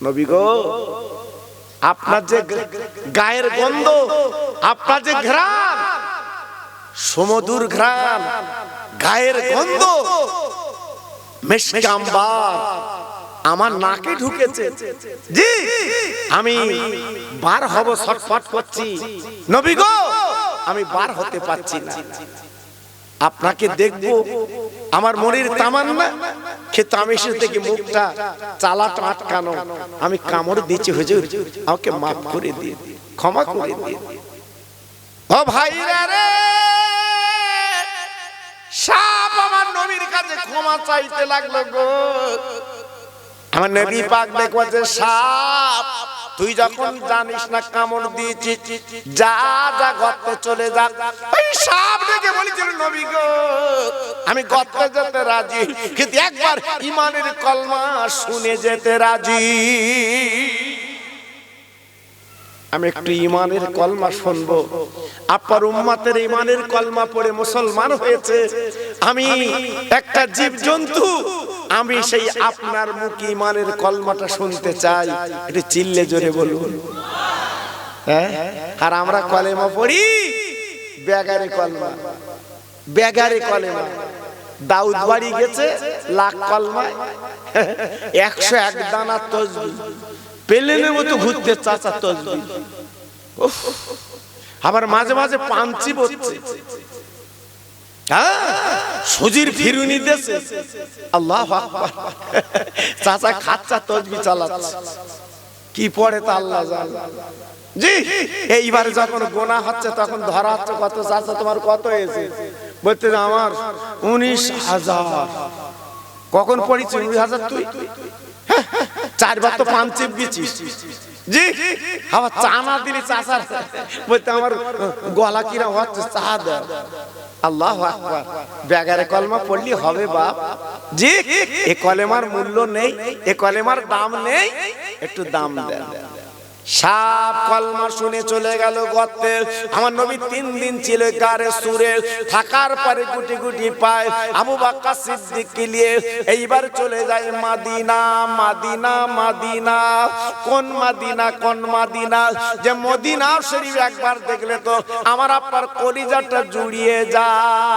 নবী গো আপনার যে গায়ের গন্ধ আপনার যে ঘ্রাণ সমুদ্র ঘ্রাণ গায়ের গন্ধ মিশকে আম্বার আমার নাকে ঢুকেছে জি আমি বার হব ছটফট করছি নবী গো আমি বার হতে পারছি না আপনাকে দেখব আমার মনের তামান্না কিন্তু আমি সে থেকে মুখটা চালাটা আটকানো আমি কামড় দিচ্ছি হুজুর আমাকে মাফ করে দিয়ে ক্ষমা করে দিয়ে ও ভাইরা রে সাপ আমার নবীর কাছে ক্ষমা চাইতে লাগলো গো আমার নবী পাক দেখছে সাপ তুই যখন জানিস না কামড় দিয়েছিস যা যা গর্তে চলে যা ওই সাপ দেখে বলেছিল নবী গো আমি গর্তে যেতে রাজি কিন্তু একবার ঈমানের কলমা শুনে যেতে রাজি আমি একটু ঈমানের কলমা শুনবো আপনার উম্মতের ঈমানের কলমা পড়ে মুসলমান হয়েছে আমি একটা জীবজন্তু আমি সেই আপনার মুখে ঈমানের কলমাটা শুনতে চাই একটু চিল্লে জোরে বলুন হ্যাঁ আর আমরা কলেমা পড়ি বেগারে কলমা বেগারে কলেমা দাউদ বাড়ি গেছে লাখ কলমায় 101 দানা তাসবিহ পেলেনের মতো ঘুরতে চাচা তাসবিহ আবার মাঝে মাঝে পাঞ্চি বলছে সুজির ফিরুনি দেশে আল্লাহু আকবার চাচা খাচ্চা তাসবিহ চালাচ্ছে কি পড়ে তা আল্লাহ জানে জি এইবার যখন গোনা হচ্ছে তখন ধরা হচ্ছে কত চাচা তোমার কত হয়েছে বলতে আমার 19,000 কখন পড়িছি 19,000 তুই 4 বার তো পাঞ্চি বিছিস জি আবার চা না দিলি চাচার বলতে আমার গলা কিরা হচ্ছে চা দে আল্লাহু আকবার বেগারে কলমা পড়লি হবে বাপ জি এই কলেমার মূল্য নেই এই কলেমার দাম নেই একটু দাম দেন সাপ কলমা শুনে চলে গেল গর্তে আমার নবী 3 দিন ছিল গারে সুরে থাকার পরে গুটি গুটি পায় আবু বকর সিদ্দিককে নিয়ে এইবার চলে যায় মদিনা মদিনা মদিনা কোন মদিনা কোন মদিনা যে মদিনা শরীফ একবার দেখলে তো আমার আপনার কলিজাটা জুড়িয়ে যায়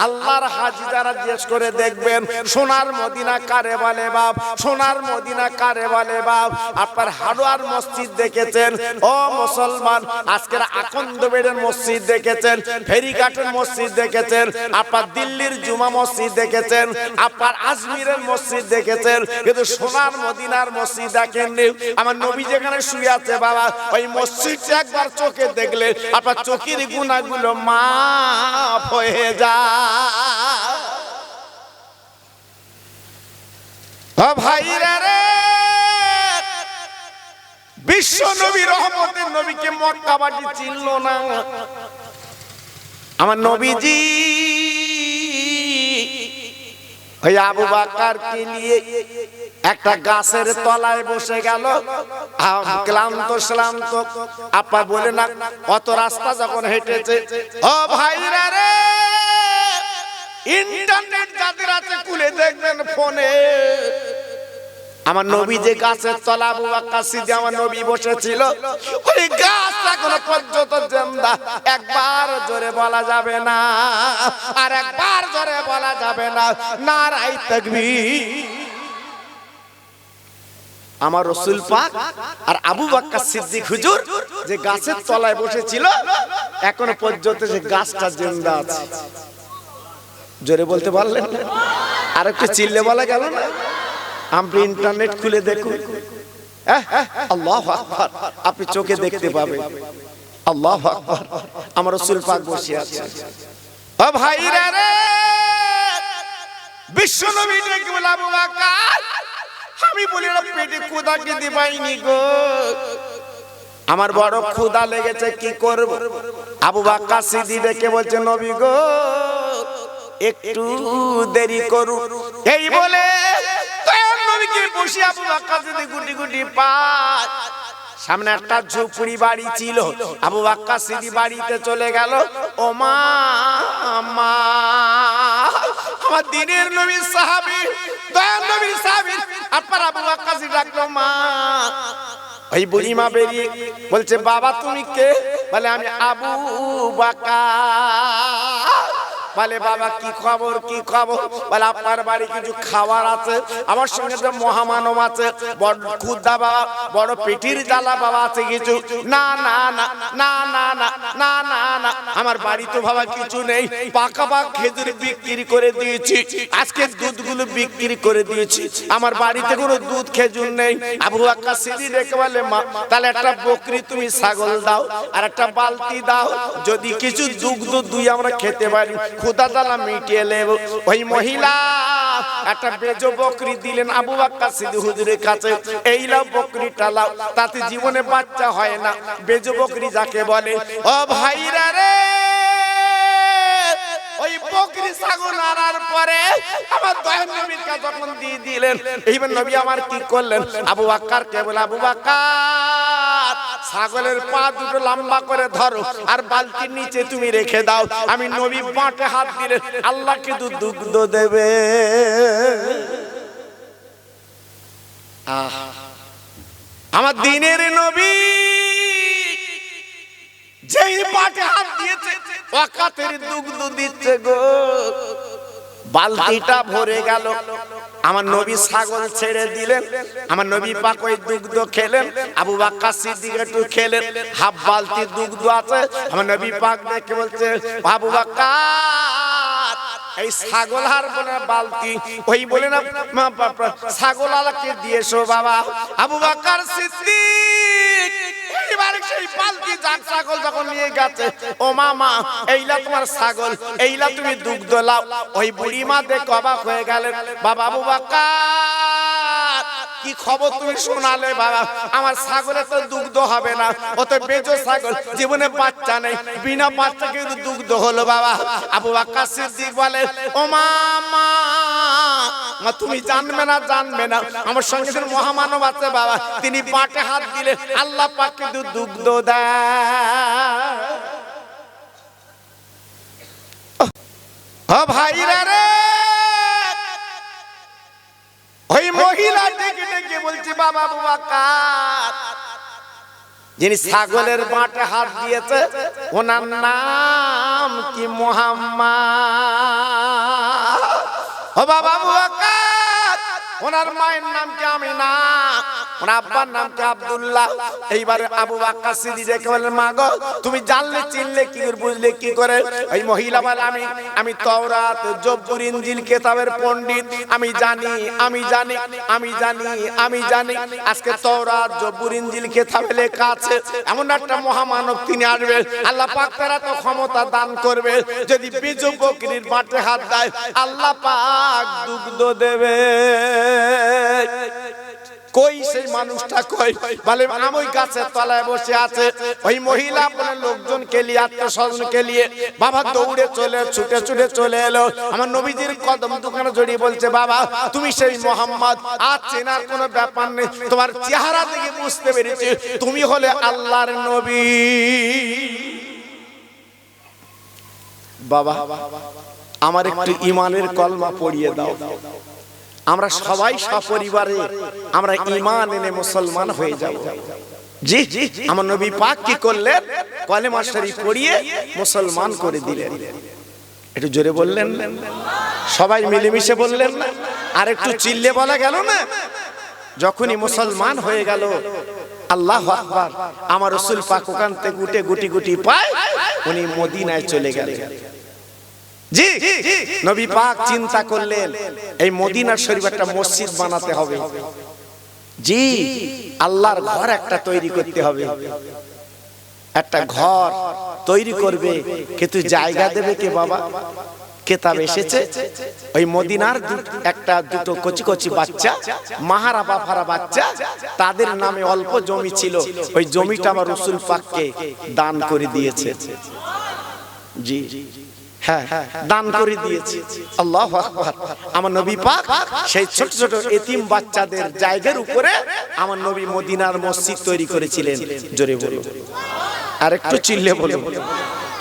আল্লাহর হাজি যারা জিজ্ঞেস করে দেখবেন সোনার মদিনা কারে বলে বাপ সোনার মদিনা কারে বলে বাপ আপনার হাড়োয়ার মসজিদ দেখেছেন ও মুসলমান আজকের আকন্দবেড়ের মসজিদ দেখেছেন ফেরিঘাটের মসজিদ দেখেছেন আপনার দিল্লির জুমা মসজিদ দেখেছেন আপনার আজমিরের মসজিদ দেখেছেন কিন্তু সোনার মদিনার মসজিদ দেখেননি আমার নবী যেখানে শুয়ে আছে বাবা ওই মসজিদটা একবার চোখে দেখলে আপনার চোখের গুনাহগুলো মাফ হয়ে যায় ও ভাইরা রে বিশ্ব নবী রহমতের নবীকে মক্কাবাসী চিনল না আমার নবীজি ওই আবু বকরকে নিয়ে একটা গাছের তলায় বসে গেল ক্লান্ত শ্রান্ত আপা বলে না কত রাস্তা যখন হেঁটেছে ও ভাইরা রে ইন্টারনেট যাদের আছে খুলে দেখবেন ফোনে আমার নবী যে গাছের তলা আবু বকর সিদ্দিক আমার নবী বসেছিল ওই গাছ এখনো পর্যন্ত জিন্দা একবার জোরে বলা যাবে না আর একবার জোরে বলা যাবে না নারায়ে তাকবীর আমার রাসূল পাক আর আবু বকর সিদ্দিক হুজুর যে গাছের তলায় বসেছিল এখনো পর্যন্ত সেই গাছটা জিন্দা আছে জোরে বলতে পারলেন আর একটু চিল্লে বলা গেল না আপনি ইন্টারনেট খুলে দেখুন আল্লাহু আকবার আপনি চোখে দেখতে পাবেন আল্লাহু আকবার আমার রাসূল পাক বসে আছে ও ভাইরা রে বিশ্ব নবী ডেকে বলে আবু বকর আমি বলি না পেটে ক্ষুধা কি দিবাইনি গো আমার বড় ক্ষুধা লেগেছে কি করব আবু বকর সিদ্দিক ডেকে বলছে নবী গো একটু দেরি করুন এই বলে নবীকে বসে আবু বকর সিদ্দিক গুটি গুটি পায়। সামনে একটা ঝুপড়ি বাড়ি ছিল, আবু বকর সিদ্দিক বাড়িতে চলে গেল। ও মা, মা, আমার দিনের নবীর সাহাবী, দয়ার নবীর সাহাবী আপনার আবু বকর সিদ্দিক ডাকলো মা। ওই বুড়িমা বেরিয়ে বলছে বাবা তুমি কে? বলে আমি আবু বকর। বলে বাবা কি খবর, কি খবর? বলে আপনার বাড়ি কিছু খাবার আছে, আমার সঙ্গে তো মহামানব আছে, বড় ক্ষুধা বাবা, বড় পেটির জ্বালা বাবা আছে কিছু? না না না না না না না না না, আমার বাড়ি তো বাবা কিছু নেই, পাকা পাকা খেজুর বিক্রি করে দিয়েছি, আজকে দুধগুলো বিক্রি করে দিয়েছি, আমার বাড়িতে কোনো দুধ খেজুর নেই। আবু বকর সিদ্দিক রেখে বলে মা তাহলে একটা বকরি তুমি ছাগল দাও আর একটা বালতি দাও, যদি কিছু দুগ্ধ দুই আমরা খেতে পারি, ক্ষুধা জ্বালা মিটিয়ে নেব। ওই মহিলা একটা বেজো বকরি দিলেন আবু বকর সিদ্দিক হুজুরের কাছে, এই লাও বকরিটা লাও, তাতে জীবনে বাচ্চা হয় না, বেজো বকরি যাকে বলে। ও ভাইরা রে, ওই বকরি ছাগল আনার পরে আমার দয়ার নবীর কাছে যখন দিয়ে দিলেন, এইবার নবী আমার কি করলেন? আবু বকর কে বলে আবু বকর ছাগলের পা দুটো লম্বা করে ধরো আর বালতির নিচে তুমি রেখে দাও, আমি নবী বাঁটে হাত দিলে আল্লাহ কিন্তু দুগ্ধ দেবে। আমার দিনের নবী যেই বাঁটে হাত দিয়েছে ওয়াকাতের দুগ্ধ দিচ্ছে গো। বালতিটা ভরে গেল, আমার নবী ছাগল ছেড়ে দিলেন, আমার নবী পাক ওই দুগ্ধ খেলেন, আবু বকর সিদ্দিক একটু খেলেন, হাফ বালতি দুগ্ধ আছে। আমার নবী পাক দেখে বলছে আবু বকর এই ছাগল হার বলে বালতি, ওই বলে না ছাগল আলাকে দিয়েছো বাবা। আবু বকর সিদ্দিক এইবার সেই বালতি জাগ ছাগল যখন নিয়ে গেছে, ও মামা এইলা তোমার ছাগল, এইলা তুমি দুগ্ধ লাও। ওই বুড়ি মা দেখে অবাক হয়ে গেলেন, বাবা আবু বকর কি খবর তুমি শোনালে বাবা? আমার ছাগলে তো দুগ্ধ হবে না, ও তো বেজো ছাগল, জীবনে বাচ্চা নেই, বিনা বাচ্চা কিন্তু দুগ্ধ হলো বাবা। আবু বকর সিদ্দিক বলে ও মামা তুমি জানবে না, জানবে না, আমার সঙ্গে মহামানব আছে বাবা, তিনি বাটে হাত দিলে আল্লাহ পাক কিন্তু দুগ্ধ দেয়। ও ভাইরা রে, ওই মহিলা ডেকে ডেকে বলছে বাবা আবু বকর যিনি ছাগলের বাঁটে হাত দিয়েছে ওনার নাম কি? মুহাম্মদ। ও বাবা আবু বকর ওনার মায়ের নাম কি? আমিনা। ওনার আব্বার নাম কি? আব্দুল্লাহ। এইবারে আবু বকর সিদ্দিক দেখে বলেন মা গো তুমি জানলে চিনলে কি করে, বুঝলে কি করে? ওই মহিলা বলে আমি তাওরাত জবুর ইনজিল কিতাবের পণ্ডিত, আমি জানি আমি জানি আমি জানি আমি জানি আজকে তাওরাত জবুর ইনজিল কিতাবে লেখা আছে এমন একটা মহামানব তিনি আসবে, আল্লাহ পাক তার তো ক্ষমতা দান করবে, যদি বেজো বকরির বাঁটে হাত দেয় আল্লাহ পাক দুগ্ধ দেবে। কই সেই মানুষটা কই? বলে আমি ওই গাছের তলায় বসে আছে। ওই মহিলা বলে লোকজনকে নিয়ে আত্মস্বজনকে নিয়ে বাবা দৌড়ে চলে ছুটে ছুটে চলে এলো আমার নবীজির কদম দোকানে জড়িয়ে বলছে বাবা তুমি সেই মোহাম্মদ, আর চেনার কোনো ব্যাপার নেই, তোমার চেহারা দেখে বুঝতে পেরেছি তুমি হলে আল্লাহর নবী। বাবা আমার একটু ইমানের কলমা পড়িয়ে দাও, আমরা সবাই সপরিবারে আমরা ঈমান এনে মুসলমান হয়ে যাব। জি আমার নবী পাক কি করলেন? কলেমা শরীফ পড়িয়ে মুসলমান করে দিলেন। একটু জোরে বললেন না? সবাই মিলেমিশে বললেন না? আর একটু চিল্লে বলা গেল না? যখনই মুসলমান হয়ে গেল আল্লাহু আকবার, আমার রাসূল পাক ওখান থেকে উঠে গুটি গুটি পায় উনি মদিনায় চলে গেলেন। জি নবী পাক চিন্তা করলেন এই মদিনা শরীফ একটা মসজিদ বানাতে হবে। জি আল্লাহর ঘর একটা তৈরি করতে হবে, একটা ঘর তৈরি করবে, কিন্তু জায়গা দেবে কে বাবা? কিতাব এসেছে ওই মদিনার একটা দুটো কচি কচি বাচ্চা মাহারা বাফারা বাচ্চা, তাদের নামে অল্প জমি ছিল, ওই জমিটা আমার রাসূল পাককে দান করে দিয়েছে। জি হ্যাঁ দান করে দিয়েছি। আল্লাহু আকবার। আমার নবী পাক সেই ছোট ছোট এতিম বাচ্চাদের জায়গার উপরে আমার নবী মদিনার মসজিদ তৈরি করেছিলেন। জোরে বলুন, আর একটু চিল্লে বলুন।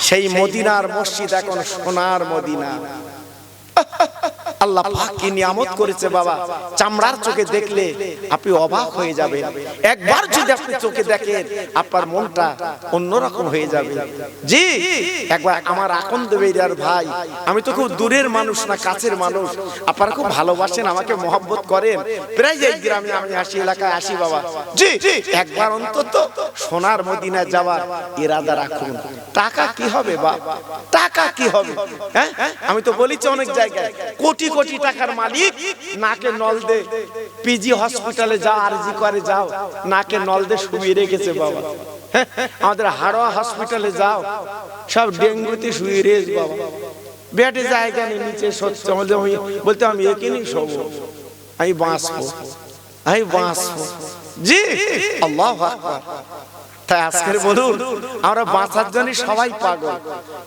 সেই মদিনার মসজিদ এখন সোনার মদিনা। আল্লাহ পাক কি নিয়ামত করেছে বাবা, চামড়ার চোখে দেখলে আপনি অবাক হয়ে যাবেন। একবার যদি আপনি চোখে দেখেন আপনার মনটা অন্যরকম হয়ে যাবে। জি, একবার আমার আকন্দ বেরিয়ার ভাই, আমি তো খুব দূরের মানুষ না, কাছের মানুষ, আপনারা খুব ভালোবাসেন, আমাকে মহব্বত করেন, প্রায় এই গ্রামে আমি আসি, এলাকায় আসি বাবা। জি, একবার অন্তত সোনার মদিনা যাওয়ার ইরাদা রাখুন। টাকা কি হবে বাবা, টাকা কি হবে? হ্যাঁ, আমি তো বলেছি অনেক জায়গায় কোটি কোটি টাকার মালিক নাকে নল দে পিজি হসপিটালে যাও, আরজি করে যাও, নাকে নল দে শুয়ে রেখেছে বাবা। আমাদের হাড়োয়া হসপিটালে যাও, সব ডেঙ্গুতে শুয়ে রেখেছে বাবা। বেডে জায়গা নেই, নিচে সত্যি বলতে আমি এখানেই শোবো, আমি বাঁচবো, আমি বাঁচবো। জি, আল্লাহু আকবার। তাই আজকের বলুন, আমরা বাঁচার জন্য সবাই পাগল,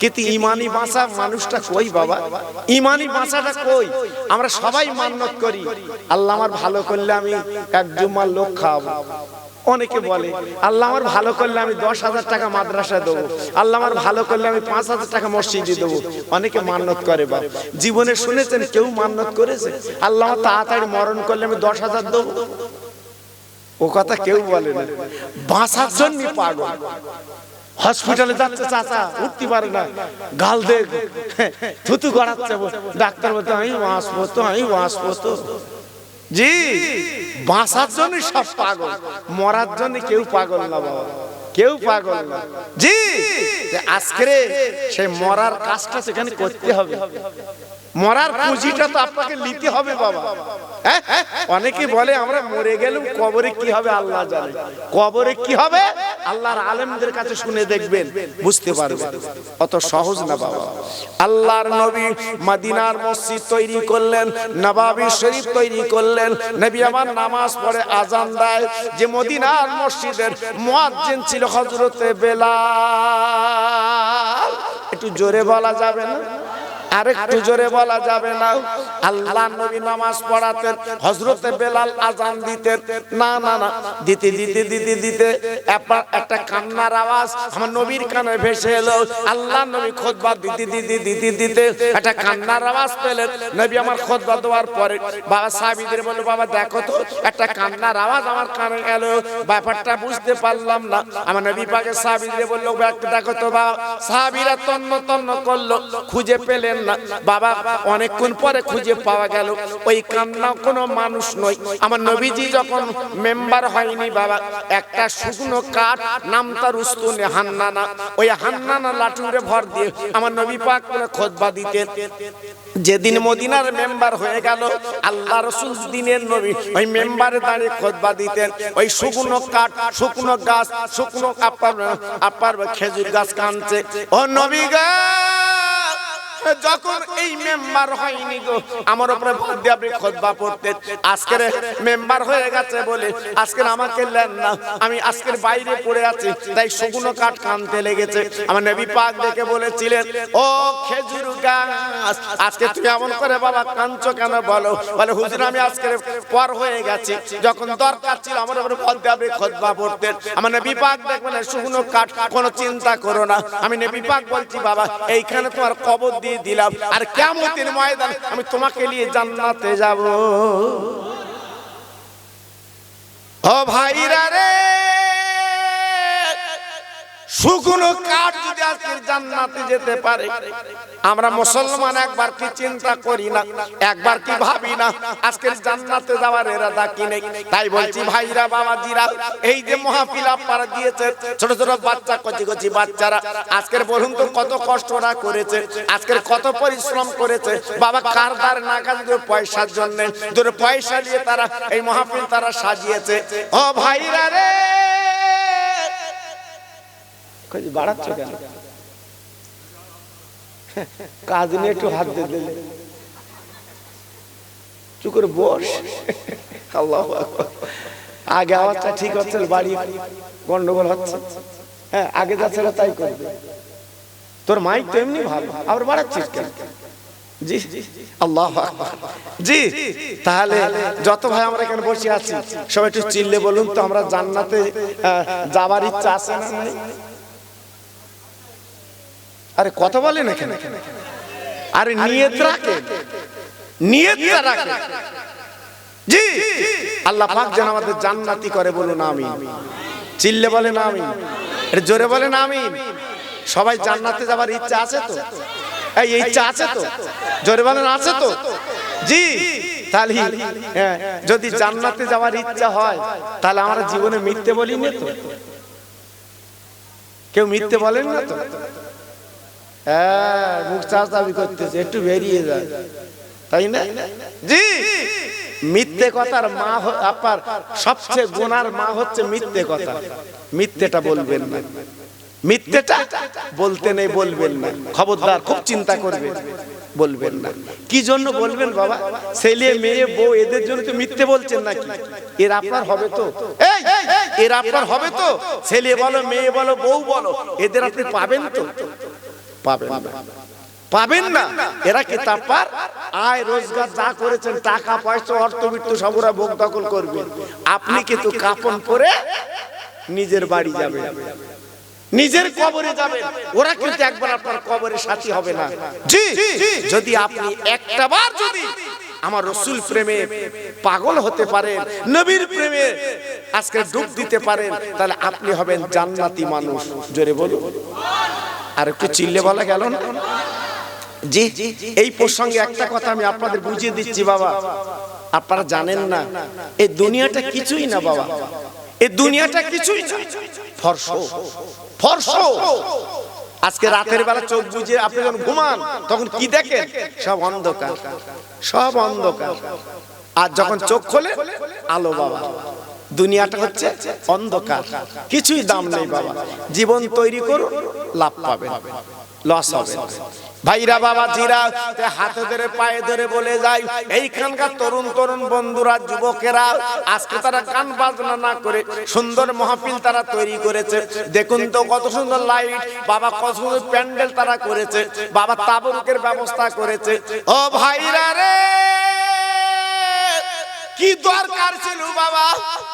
কিন্তু ইমানি বাঁচা মানুষটা কই বাবা? ইমানি বাঁচাটা কই? আমরা সবাই মান্যত করি, আল্লাহ আমার ভালো করলে আমি এক জুম্মার লোক খাওয়াবো। অনেকে বলে আল্লাহ আমার ভালো করলে আমি 10,000 টাকা মাদ্রাসা দেবো, আল্লাহ আমার ভালো করলে আমি 5,000 টাকা মসজিদে দেবো। অনেকে মান্যত করে বাবা। জীবনে শুনেছেন কেউ মান্যত করেছে আল্লাহ আমার তাড়াতাড়ি মরণ করলে আমি 10,000 দেবো? ও কথা কেউ বলে না। বাঁচার জন্য পাগল। হসপিটালে যাচ্ছে, চাচা উঠতে পারে না, গাল দে থুতু গড়াচ্ছে, ডাক্তার বলতে আমি বাঁচবো তো, আমি বাঁচবো তো। জি, বাঁচার জন্য সব পাগল, মরার জন্য কেউ পাগল না বাবা, কেউ পাগল না। জি, আজকে সেই মরার কাজটা সেখানে করতে হবে। মরার পুঁজিটা তো আপনাকে নিতে হবে বাবা। অনেকে বলে আমরা মরে গেলাম কবরে কি হবে আল্লাহ জানে। কবরে কি হবে আল্লাহর আলেমদের কাছে শুনে দেখবেন, বুঝতে পারবেন। অত সহজ না বাবা। আল্লাহর নবী মদিনার মসজিদ তৈরি করলেন, নবাবী শরীফ তৈরি করলেন। নবী আমার নামাজ পড়ে আজান দেয়, যে মদিনার মসজিদের মুয়াজ্জিন ছিল হযরতে বেলাল। একটু জোরে বলা যাবে না? আরেকটু জোরে বলা যাবে না? আল্লাহ নবী নামাজ পড়াতেন, হযরতে বেলাল আজান দিতেন। না না না, দিতে দিতে দিতে দিতে একটা কান্নার আওয়াজ আমার নবীর কানে ভেসে এলো। আল্লাহ নবী খুতবা দিতে দিতে দিতে দিতে একটা কান্নার আওয়াজ পেলেন। নবী আমার খুতবা দেওয়ার পরে বাবা সাহাবীদের বলল, বাবা দেখো তো একটা কান্নার আওয়াজ আমার কানে এলো, ব্যাপারটা বুঝতে পারলাম না। আমার নবী পাকের সাহাবীদের বলল, দেখো তো বাবা। সাহাবীরা তন্ন তন্ন করলো, খুঁজে পেলেন না বাবা। অনেকক্ষণ পরে খুঁজে পাওয়া গেল, ওই কান্না কোনো মানুষ নয়। আমার নবীজি যখন মেম্বার হয়নি বাবা, একটা শুকনো কাঠ, নাম তার উস্তুনে হান্নানা, ওই হান্নানা লাঠুরে ভর দিয়ে আমার নবী পাক করে খুতবা দিতেন। যেদিন মদিনার মেম্বার হয়ে গেল, আল্লাহ রাসূল দিনের নবী ওই মেম্বারে দাঁড়িয়ে খুতবা দিতেন। ওই শুকনো কাঠ, শুকনো গাছ, শুকনো আপনার খেজুর গাছ কাঁদছে, ও নবী গো, যখন এই মেম্বার হয়নি গো আমার উপরে ভর দিয়ে আপনি খুতবা পড়তেন। আজকের মেম্বার হয়ে গেছে বলে আজকের আমাকে নেন না, আমি আজকের বাইরে পড়ে আছি, তাই শুকনো কাঠ কানতে লেগেছে। আমার নবী পাক দেখে বলেছিলেন, ও খেজুর গাছ, আজকে তুমি এমন করে বাবা কাঁদছো কেন বলো? বলে হুজুর আমি আজকের পর হয়ে গেছি, যখন দরকার ছিল আমার উপরে ভর দিয়ে আপনি খুতবা পড়তেন। আমার নবী পাক দেখবেন শুকনো কাঠ, কোনো চিন্তা করো না, আমি নবী পাক বলছি বাবা এইখানে তোমার কবর দিয়ে দিলাম, আর কিয়ামতের ময়দানে আমি তোমাকে নিয়ে জান্নাতে যাব। ও ভাইরা রে, শুকনো কাঠ যদি আজকে জান্নাতে যেতে পারে, আমরা মুসলমান একবার কি চিন্তা করি না, একবার কি ভাবি না আজকের জান্নাতে যাওয়ার ইরাদা কি নেই? তাই বলছি ভাইরা, বাবাজিরা, এই যে মাহফিল আপনারা দিয়েছে, ছোট ছোট বাচ্চা, কচি কচি বাচ্চারা, আজকের বলুন তো কত কষ্টরা করেছে, আজকের কত পরিশ্রম করেছে বাবা। কার দ্বার না কাজ পয়সার জন্য, দুটো পয়সা দিয়ে তারা এই মাহফিল তারা সাজিয়েছে। ও ভাইরা রে, বাড়াচ্ছ কেন? কাজ নিয়ে একটু হাত দিয়ে দিলে চুপ করে বস। আল্লাহু আকবার। আগে আওয়াজটা ঠিক হচ্ছে, বাড়ি গন্ডগোল হচ্ছে। হ্যাঁ, আগে যাচ্ছে তাই করবে। তোর মাইক তো এমনি ভালো, আবার বাড়াচ্ছিস কেন? জি আল্লাহু আকবার। জি তাহলে যত ভাই আমরা এখানে বসে আছি সবাই একটু চিল্লে বলুন তো, আমরা জান্নাতে যাবার ইচ্ছা আছে না? আরে কথা বলেন এখানে, আরে নিয়ত রাখে, নিয়তটা রাখে। জি আল্লাহ পাক যেন আমাদের জান্নাতি করে, বলুন আমিন। চিল্লে বলেন আমিন, জোরে বলেন আমিন। সবাই জান্নাতে যাবার ইচ্ছা আছে তো? এই ইচ্ছা আছে তো? জোরে বলেন আছে তো? জি তাহলে যদি জান্নাতে যাওয়ার ইচ্ছা হয় তাহলে আমরা জীবনে মিথ্যে বলি না তো? কেউ মিথ্যে বলেন না তো? হ্যাঁ, মুখ চাচাবি করতেছে, একটু বেরিয়ে যায়, তাই না? জি মিথ্যে কথার মা, আপনার সবচেয়ে গুনার মা হচ্ছে মিথ্যে কথা। মিথ্যেটা বলবেন না, মিথ্যেটা বলতে নেই, বলবেন না, খবরদার, খুব চিন্তা করবেন, বলবেন না। কি জন্য বলবেন বাবা? ছেলে মেয়ে বউ এদের জন্য তো মিথ্যে বলছেন নাকি? এর আপনার হবে তো? এর আপনার হবে তো? ছেলে বলো, মেয়ে বলো, বউ বলো, এদের আপনি পাবেন তো? পাবেন না, পাবেন না। এরা কি তারপর আয় রোজগার যা করেছেন, টাকা পয়সা অর্থবিত্ত সব ওরা ভোগ দখল করবে। আপনি কিন্তু কাপন পরে নিজের বাড়ি যাবেন, নিজের কবরে যাবেন, ওরা কিন্তু একবার আপনার কবরের সাথী হবে না। জি যদি আপনি একটাবার যদি আমার রাসূল প্রেমে পাগল হতে পারেন, নবীর প্রেমে আজকে ডুব দিতে পারেন, তাহলে আপনি হবেন জান্নাতি মানুষ। জোরে বলুন, আর একটু চিল্লে বলা গেল না? জি এই প্রসঙ্গে একটা কথা আমি আপনাদের বুঝিয়ে দিচ্ছি বাবা, আপনারা জানেন না এই দুনিয়াটা কিছুই না বাবা, এই দুনিয়াটা কিছুই না, ফরশ ফরশ। আজকে রাতের বেলা চোখ বুজে আপনি যখন ঘুমান তখন কি দেখেন? সব অন্ধকার, সব অন্ধকার। আর যখন চোখ খোলে আলো বাবা। দুনিয়াটা হচ্ছে অন্ধকার, কিছুই দাম নেই বাবা। জীবন তৈরি করুন, লাভ পাবেন, লস হবে। ভাইরা বাবা জিরা হাতে ধরে পায়ে ধরে বলে যায়, এইখানকার তরুণ তরুণ বন্ধুরা, যুবকেরা আজকে তারা গান বাজনা না করে সুন্দর মাহফিল তারা তৈরি করেছে। দেখুন তো কত সুন্দর লাইট বাবা, কত সুন্দর প্যান্ডেল তারা করেছে বাবা, তাবরুকের ব্যবস্থা করেছে। ও ভাইরা রে, কি দরকার ছিল বাবা?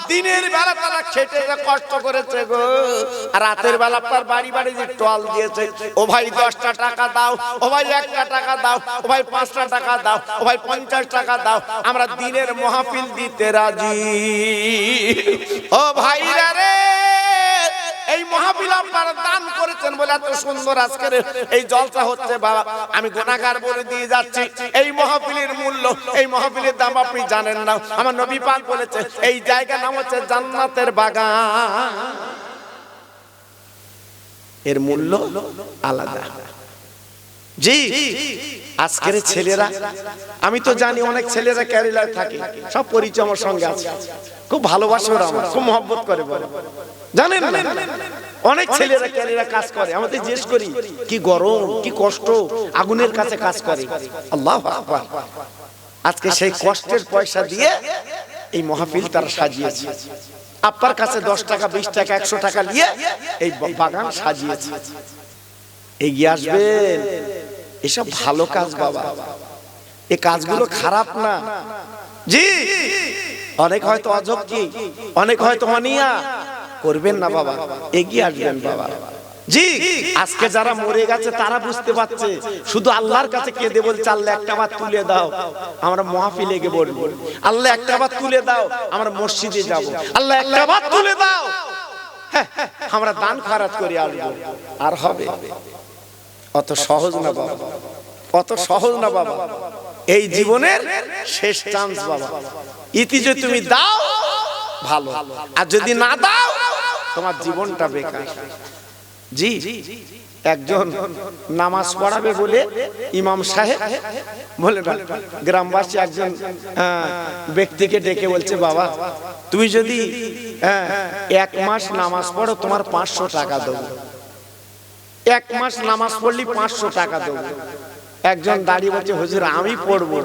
দিনের বেলা তারা খেটে কষ্ট করেছে গো, আর রাতের বেলা আপনার বাড়ি বাড়ি যে টল দিয়েছে, ও ভাই 10টা টাকা দাও, ও ভাই 1টা টাকা দাও, ও ভাই 5টা টাকা দাও, ও ভাই 50 টাকা দাও, আমরা দিনের মাহফিল দিতে রাজি। ও ভাইরা রে, এই মাহফিল আপনারা দান করেছেন বলে এত সুন্দর আজকের এই জলসা হচ্ছে বাবা। আমি গুনাহগার বলে দিয়ে যাচ্ছি, এই মাহফিলের মূল্য, এই মাহফিলের দাম আপনি জানেন না। আমার নবী পাক বলেছে এই জায়গার নাম হচ্ছে জান্নাতের বাগান, এর মূল্য আলাদা। জি আজকের ছেলেরা, আমি তো জানি অনেক ছেলেরা কেরালায় থাকে, সব পরিচয় আমার সঙ্গে আছে, খুব ভালোবাসে ওরা, আমার খুব মহব্বত করে বলে, জানেন না? অনেক ছেলেরা কেরালা কাজ করে, আমাদের জিজ্ঞেস করি কি গরম, কি কষ্ট, আগুনের কাছে কাজ করে। আল্লাহু আকবার। আজকে সেই কষ্টের পয়সা দিয়ে এই মাহফিল তারা সাজিয়েছে। আপনার কাছে 10 টাকা 20 টাকা 100 টাকা নিয়ে এই বাগান সাজিয়েছে। এগিয়ে আসবেন, এসব ভালো কাজ বাবা, এই কাজগুলো খারাপ না। জি অনেক হয়তো অযোগ্য, অনেক হয়তো অনিয়া, করবেন না বাবা, এগিয়ে আসবেন বাবা। জি আজকে যারা মরে গেছে তারা বুঝতে পারছে, শুধু আল্লাহর কাছে কেঁদে বলছে আল্লাহ একটা বার তুলে দাও, আমরা মাহফিলে গিয়ে বলবো, আল্লাহ একটা বার তুলে দাও, আমরা মসজিদে যাব, আল্লাহ একটা বার তুলে দাও, আমরা দান খয়রাত করে আসবো। আর হবে? অত সহজ না বাবা, অত সহজ না বাবা। এই জীবনের শেষ চান্স বাবা, ইতি যদি তুমি দাও ভালো, আর যদি না দাও তোমার জীবনটা বেকার। জি একজন নামাজ পড়াবে বলে ইমাম সাহেব বলে না, গ্রামবাসী একজন ব্যক্তিকে ডেকে বলছে, বাবা তুমি যদি 1 মাস নামাজ পড়ো তোমার 500 টাকা দেবো, 1 মাস নামাজ পড়লি 500 টাকা দেবো। একজন দাঁড়িয়ে বলছে, হুজুর আমি পড়বো,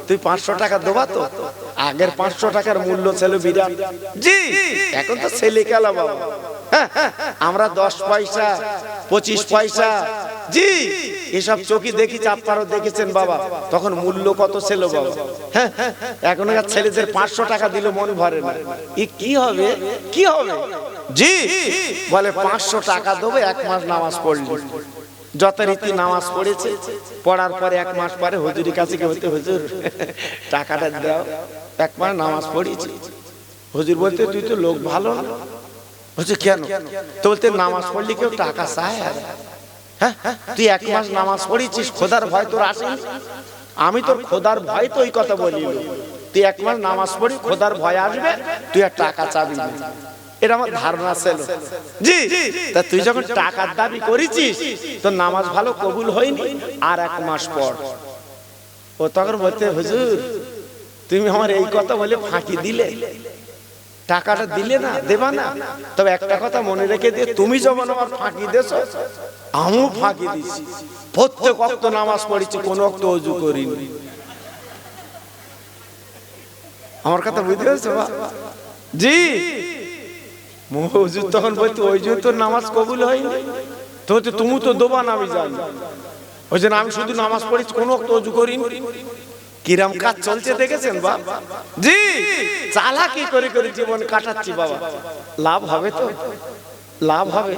তুই 500 টাকা দেবা তো? আগের 500 টাকার মূল্য ছিল বিরাট। জি এখন তো ছেলে খেলা বাবা, আমরা 10 পয়সা 25 পয়সা জি এসব চোখে দেখেছি, আপনারাও দেখেছেন বাবা। তখন মূল্য কত ছিল বাবা? হ্যাঁ, এখনকার ছেলেদের 500 টাকা দিলে মন ভরে না। কি হবে কি হবে? জি বলে 500 টাকা দেবো, 1 মাস নামাজ পড়লি। যথারীতি নামাজ পড়েছে, পড়ার পরে 1 মাস পরে হুজুরের কাছে গিয়ে বলতে, হুজুর টাকাটা দাও, 1 মাস নামাজ পড়েছি। হুজুর বলতে, তুই তো লোক ভালো না। বলছে কেন? তো বলতে, নামাজ পড়লি কেউ টাকা চায়? আর হ্যাঁ, তুই 1 মাস নামাজ পড়েছিস, খোদার ভয় তোর আসেনি? আমি তোর খোদার ভয় তো ওই কথা বলি, তুই 1 মাস নামাজ পড়ি, খোদার ভয় আসবে, তুই আর টাকা চাবি না। এটা আমার ধারণা ছিল। জি তা তুই যখন টাকার দাবি করেছিস, তোর নামাজ ভালো কবুল হয়নি, আর 1 মাস পর। ও তখন বলতে, হুজুর তুমি আমার এই কথা বলে ফাঁকি দিলে, টাকাটা দিলে না, দেবা না। তবে একটা কথা মনে রেখে দিয়ে, তুমি যখন আমার ফাঁকি দেছো, আমিও ফাঁকি দিছি। প্রত্যেক ওয়াক্ত নামাজ পড়েছি, কোন ওয়াক্ত ওযু করিনি। আমার কথা বুঝতে পেরেছো? জি হুজুর তখন বলতো, ওই যে তোর নামাজ কবুল হয়নি, তো তুমি তো দেবা না, আমি জানি। ওই জন্য আমি শুধু নামাজ পড়েছি, কোন ওয়াক্ত ওযু করিনি। কিরাম কাজ চলছে দেখেছেন বাবা? জি চালাকি করে করে জীবন কাটাচ্ছি বাবা। লাভ হবে তো? লাভ হবে?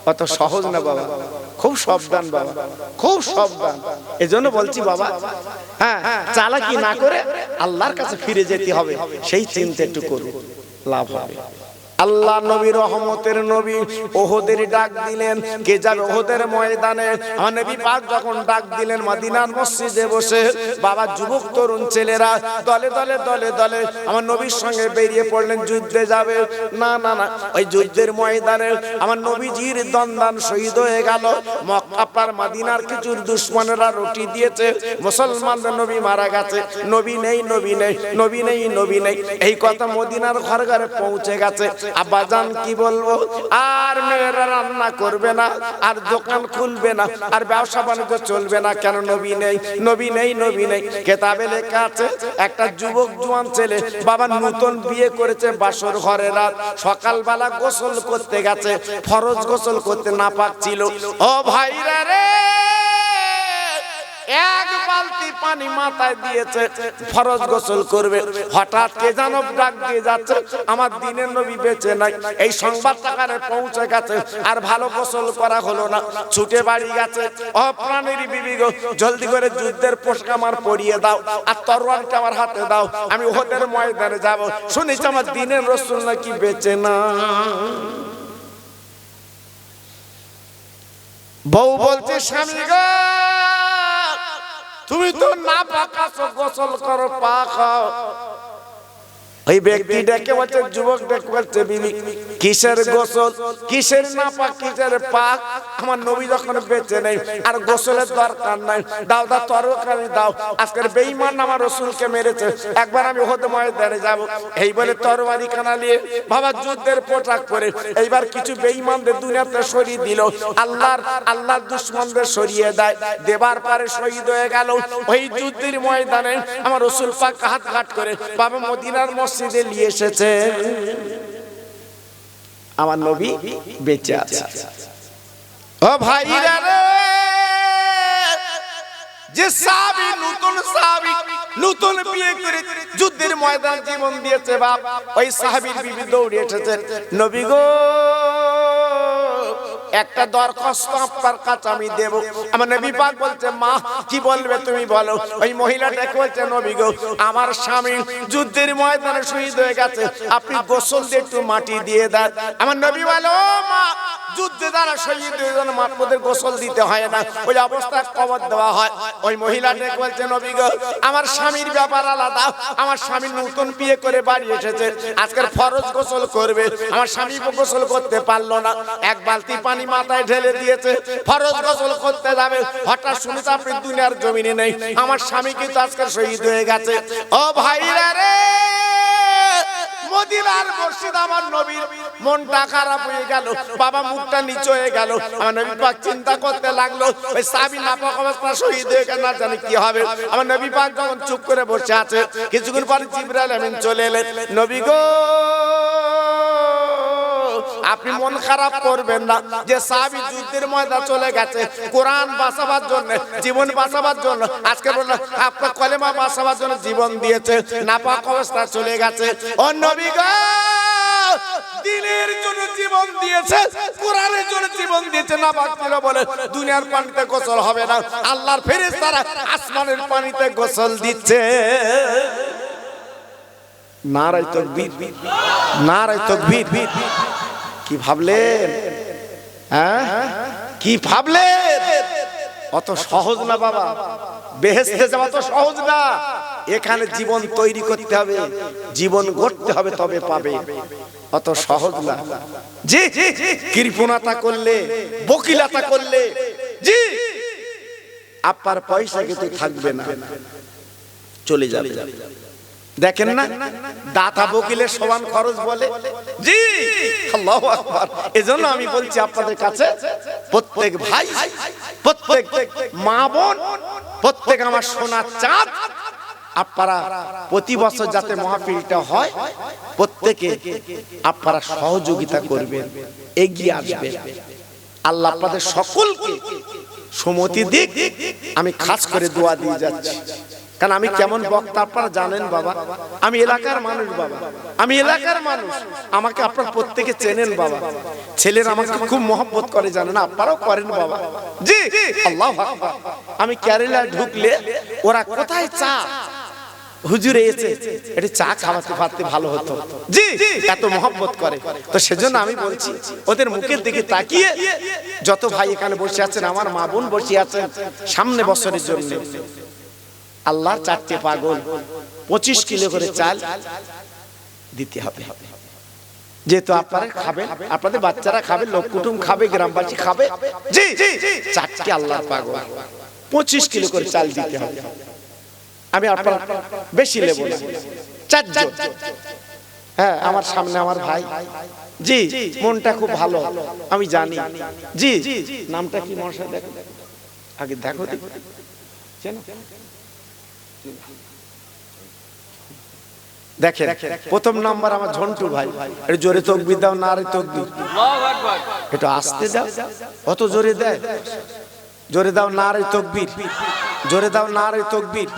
অত সহজ না বাবা, খুব সাবধান বাবা, খুব সাবধান। এজন্য বলছি বাবা, হ্যাঁ চালাকি না করে আল্লাহর কাছে ফিরে যেতে হবে, সেই চিন্তা একটু করুন, লাভ হবে। আল্লাহ নবী রহমতের নবী ওহদের ডাক দিলেন। কে যাবে ওহদের ময়দানে? আমার নবী পাক যখন ডাক দিলেন, মদিনার মসজিদে বসে বাবা যুবক তরুণ ছেলেরা দলে দলে দলে দলে আমার নবীর সঙ্গে বেরিয়ে পড়লেন, যুদ্ধে যাবে। না না না, ওই যুদ্ধের ময়দানে আমার নবীজির দন্দান শহীদ হয়ে গেল। মক্কা পার মদিনার কিছু দুশমনেরা রুটি দিয়েছে, মুসলমানদের নবী মারা গেছে, নবী নেই নবী নেই নবী নেই নবী নেই, এই কথা মদিনার ঘর ঘরে পৌঁছে গেছে। আব্বাজান কি বলবো, আর মেয়েরা রান্না করবে না, আর দোকান খুলবে না, আর ব্যবসা বাণিজ্য চলবে না। কেন? নবী নেই নবী নেই নবী নেই। কেতাবে লেখা আছে, একটা যুবক জোয়ান ছেলে বাবা নতুন বিয়ে করেছে, বাসর ঘরে রাত, সকালবেলা গোসল করতে গেছে, ফরজ গোসল করতে না পারছিল। ও ভাইরা রে, 1 বালতি পানি মাথায় দিয়েছে, ফরজ গোসল করবে, হঠাৎ কে যেন ডাক দিয়ে যাচ্ছে, আমার দিনের নবী বেঁচে নাই। এই সংবাদটা কানে পৌঁছে গেছে, আর ভালো গোসল করা হলো না, ছুটে বাড়ি গেছে। ও প্রাণের বিবি গো, জলদি করে যুদ্ধের পোশাক আমার পরিয়ে দাও, আর তরবারিটা আমার হাতে দাও, আমি ওহদের ময়দানে যাব। শুনেছি আমার দিনের রাসূল নাকি বেঁচে না। বউ বলছে, স্বামী গো তুমি তো না পাকাছো, গোসল করো, পাক হও। ওই ব্যক্তি ডেকে বলছে, যুবক ডেকে বলছে, বিবি কিসের গোসল, কিসের না পাক, কিসের পাক? আমার নবী যখন বেঁচে নেই, আর গোসলের দরকার নাই, দাও দাও তরবারি দাও, আজকের বেঈমান আমার রাসূলকে মেরেছে, একবার আমি ওহদ ময়দানে যাব। এই বলে তরবারি কানা নিয়ে বাবা যুদ্ধের পোশাক পরে এইবার কিছু বেঈমানদের দুনিয়াতে সরিয়ে দিল, আল্লাহর দুশমনদের সরিয়ে দেয়, দেবার পরে শহীদ হয়ে গেল। ওই যুদ্ধের ময়দানে আমার রাসূল পাক হাত ঘাট করে বাবা মদিনার মসজিদে নিয়ে এসেছে, আমার নবী বেঁচে আছে। ও ভাইরা রে, যে সাহাবী নতুন বিয়ে করে যুদ্ধের ময়দান জীবন দিয়েছে বাপ, ওই সাহাবীর বিবি দৌড়ে এসেছে, নবী গো একটা দরখাস্ত আপনার কাছে আমি দেব। আমার নবী পাক বলছে, মা কি বলবে তুমি বলো। ওই মহিলাটাকে বলছে, নবী গো আমার স্বামী যুদ্ধের ময়দানে শহীদ হয়ে গেছে, আপনি গোসল দিয়ে একটু মাটি দিয়ে দেন। আমার নবী বলে, ও মা, যুদ্ধে দ্বারা শহীদ হয়ে গেলে মাতৃদের গোসল দিতে হয় না, ওই অবস্থায় কবর দেওয়া হয়। ওই মহিলাটাকে বলছে, নবী গো আমার স্বামীর ব্যাপার আলাদা, আমার স্বামী নতুন বিয়ে করে বাড়ি এসেছে, আজকের ফরজ গোসল করবে, আমার স্বামী গোসল করতে পারলো না, 1 বালতি পানি মাথায় ঢেলে দিয়েছে, ফরজ গোসল করতে যাবে, হঠাৎ শুনেছে আপনি দুনিয়ার জমিনে নেই, আমার স্বামী কিন্তু আজকে শহীদ হয়ে গেছে। ও ভাইরা রে, মদিনার মসজিদ আমার নবীর মনটা খারাপ হয়ে গেল, বাবা মুখটা নিচু হয়ে গেল। আমার নবী পাক চিন্তা করতে লাগলো, ওই সাহাবী নাপাক অবস্থা শহীদ হয়ে গেল, না জানি কি হবে। আমার নবী পাক যখন চুপ করে বসে আছে, কিছুক্ষণ পরে জিবরাইল আমিন চলে এলেন, নবী গো আপনি মন খারাপ করবেন না যে সাহাবী যুদ্ধের ময়দান চলে গেছে কোরআন বাঁচাবার জন্য, জীবন বাঁচাবার জন্য। আজকে বললাম আপনার কলেমা বাঁচাবার জন্য জীবন দিয়েছে, নাপাক অবস্থা চলে গেছে। ও নবী গো, দিনের জন্য জীবন দিয়েছে, কোরআনের জন্য জীবন দিয়েছে। নাপাক ছিল বলে দুনিয়ার পানিতে গোসল হবে না, আল্লাহর ফেরেশতারা আসমানের পানিতে গোসল দিচ্ছে। নারায়ে তাকবীর, নারায়ে তাকবীর। কি ভাবলেন? হ্যাঁ, কি ভাবলেন? অত সহজ না বাবা, বেহেশতে যাওয়া তো সহজ না। এখানে জীবন তৈরি করতে হবে, জীবন গড়তে হবে, তবে পাবে। অত সহজ না। জি, কৃপণতা করলে, বকিলাতা করলে, জি, আপনার পয়সা কিন্তু থাকবে না, চলে যাবে। দেখেন না, দাতা বকিলের সমান খরচ বলে। জি, আল্লাহু আকবার। এজন্য আমি বলছি আপনাদের কাছে, প্রত্যেক ভাই, প্রত্যেক মা বোন, প্রত্যেক আমার সোনার চাঁদ, আপনারা প্রতি বছর যাতে মাহফিলটা হয়, প্রত্যেকে আপনারা সহযোগিতা করবেন, এগিয়ে আসবেন। আল্লাহ আপনাদের সকলকে সম্মতি দিক। আমি খাস করে দোয়া দিয়ে যাচ্ছি, কারণ আমি কেমন বক্তা আপনারা জানেন বাবা। আমি এলাকার মানুষ বাবা, আমি এলাকার মানুষ। আমাকে আপনারা প্রত্যেকে চেনেন বাবা। ছেলেরা আমাকে খুব মহব্বত করে, জানেন, আপনারাও করেন বাবা। জি, আল্লাহু আকবার। আমি কেরালা ঢুকলে ওরা কোথায় চা, হুজুর এসে এটা চা খাওয়াতে পারতে ভালো হতো। জি, এত মহব্বত করে। তো সেজন্য আমি বলছি, ওদের মুখের দিকে তাকিয়ে যত ভাই এখানে বসে আছেন, আমার মা বোন বসে আছেন, সামনে বছরের জন্য আল্লাহর চারটে পাগল 25 কিলো করে চাল দিতে হবে। যেহেতু আপনারা খাবেন, আপনাদের বাচ্চারা খাবে, লোক কুটুম খাবে, গ্রামবাসী খাবে। জি, চারটে আল্লাহর পাগল 25 কিলো করে চাল দিতে হবে। আমি আপনার বেশি নেব না, 4 জন। হ্যাঁ, আমার সামনে আমার ভাই। জি, মনটা খুব ভালো, আমি জানি। জি, নামটা কি মশা? দেখো আগে, দেখো দেখেন। প্রথম নাম্বার আমার ঝন্টু ভাই। একটু জোরে তাকবীর দাও, নারে তাকবীর। আল্লাহু আকবার। একটু আস্তে দাও, অত জোরে দেয়। জোরে দাও, নারে তাকবীর। জোরে দাও, নারে তাকবীর।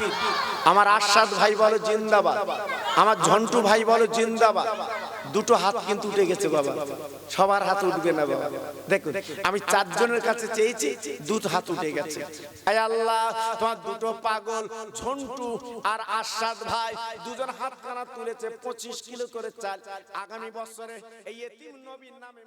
আমার আশাদ ভাই বলো জিন্দাবাদ, আমার ঝন্টু ভাই বলো জিন্দাবাদ। দুটো হাত কিন্তু উঠে গেছে বাবা, সবার হাত উঠবে না বাবা। দেখুন, আমি 4 জনের কাছে চেয়েছি, দুটো হাত উঠে গেছে। আয় আল্লাহ, তোমার দুটো পাগল ঝন্টু আর আশাদ ভাই দুজন হাত কানা তুলেছে, 25 কিলো করে চাল। আগামী বছরে এই এতিম নবীর নামে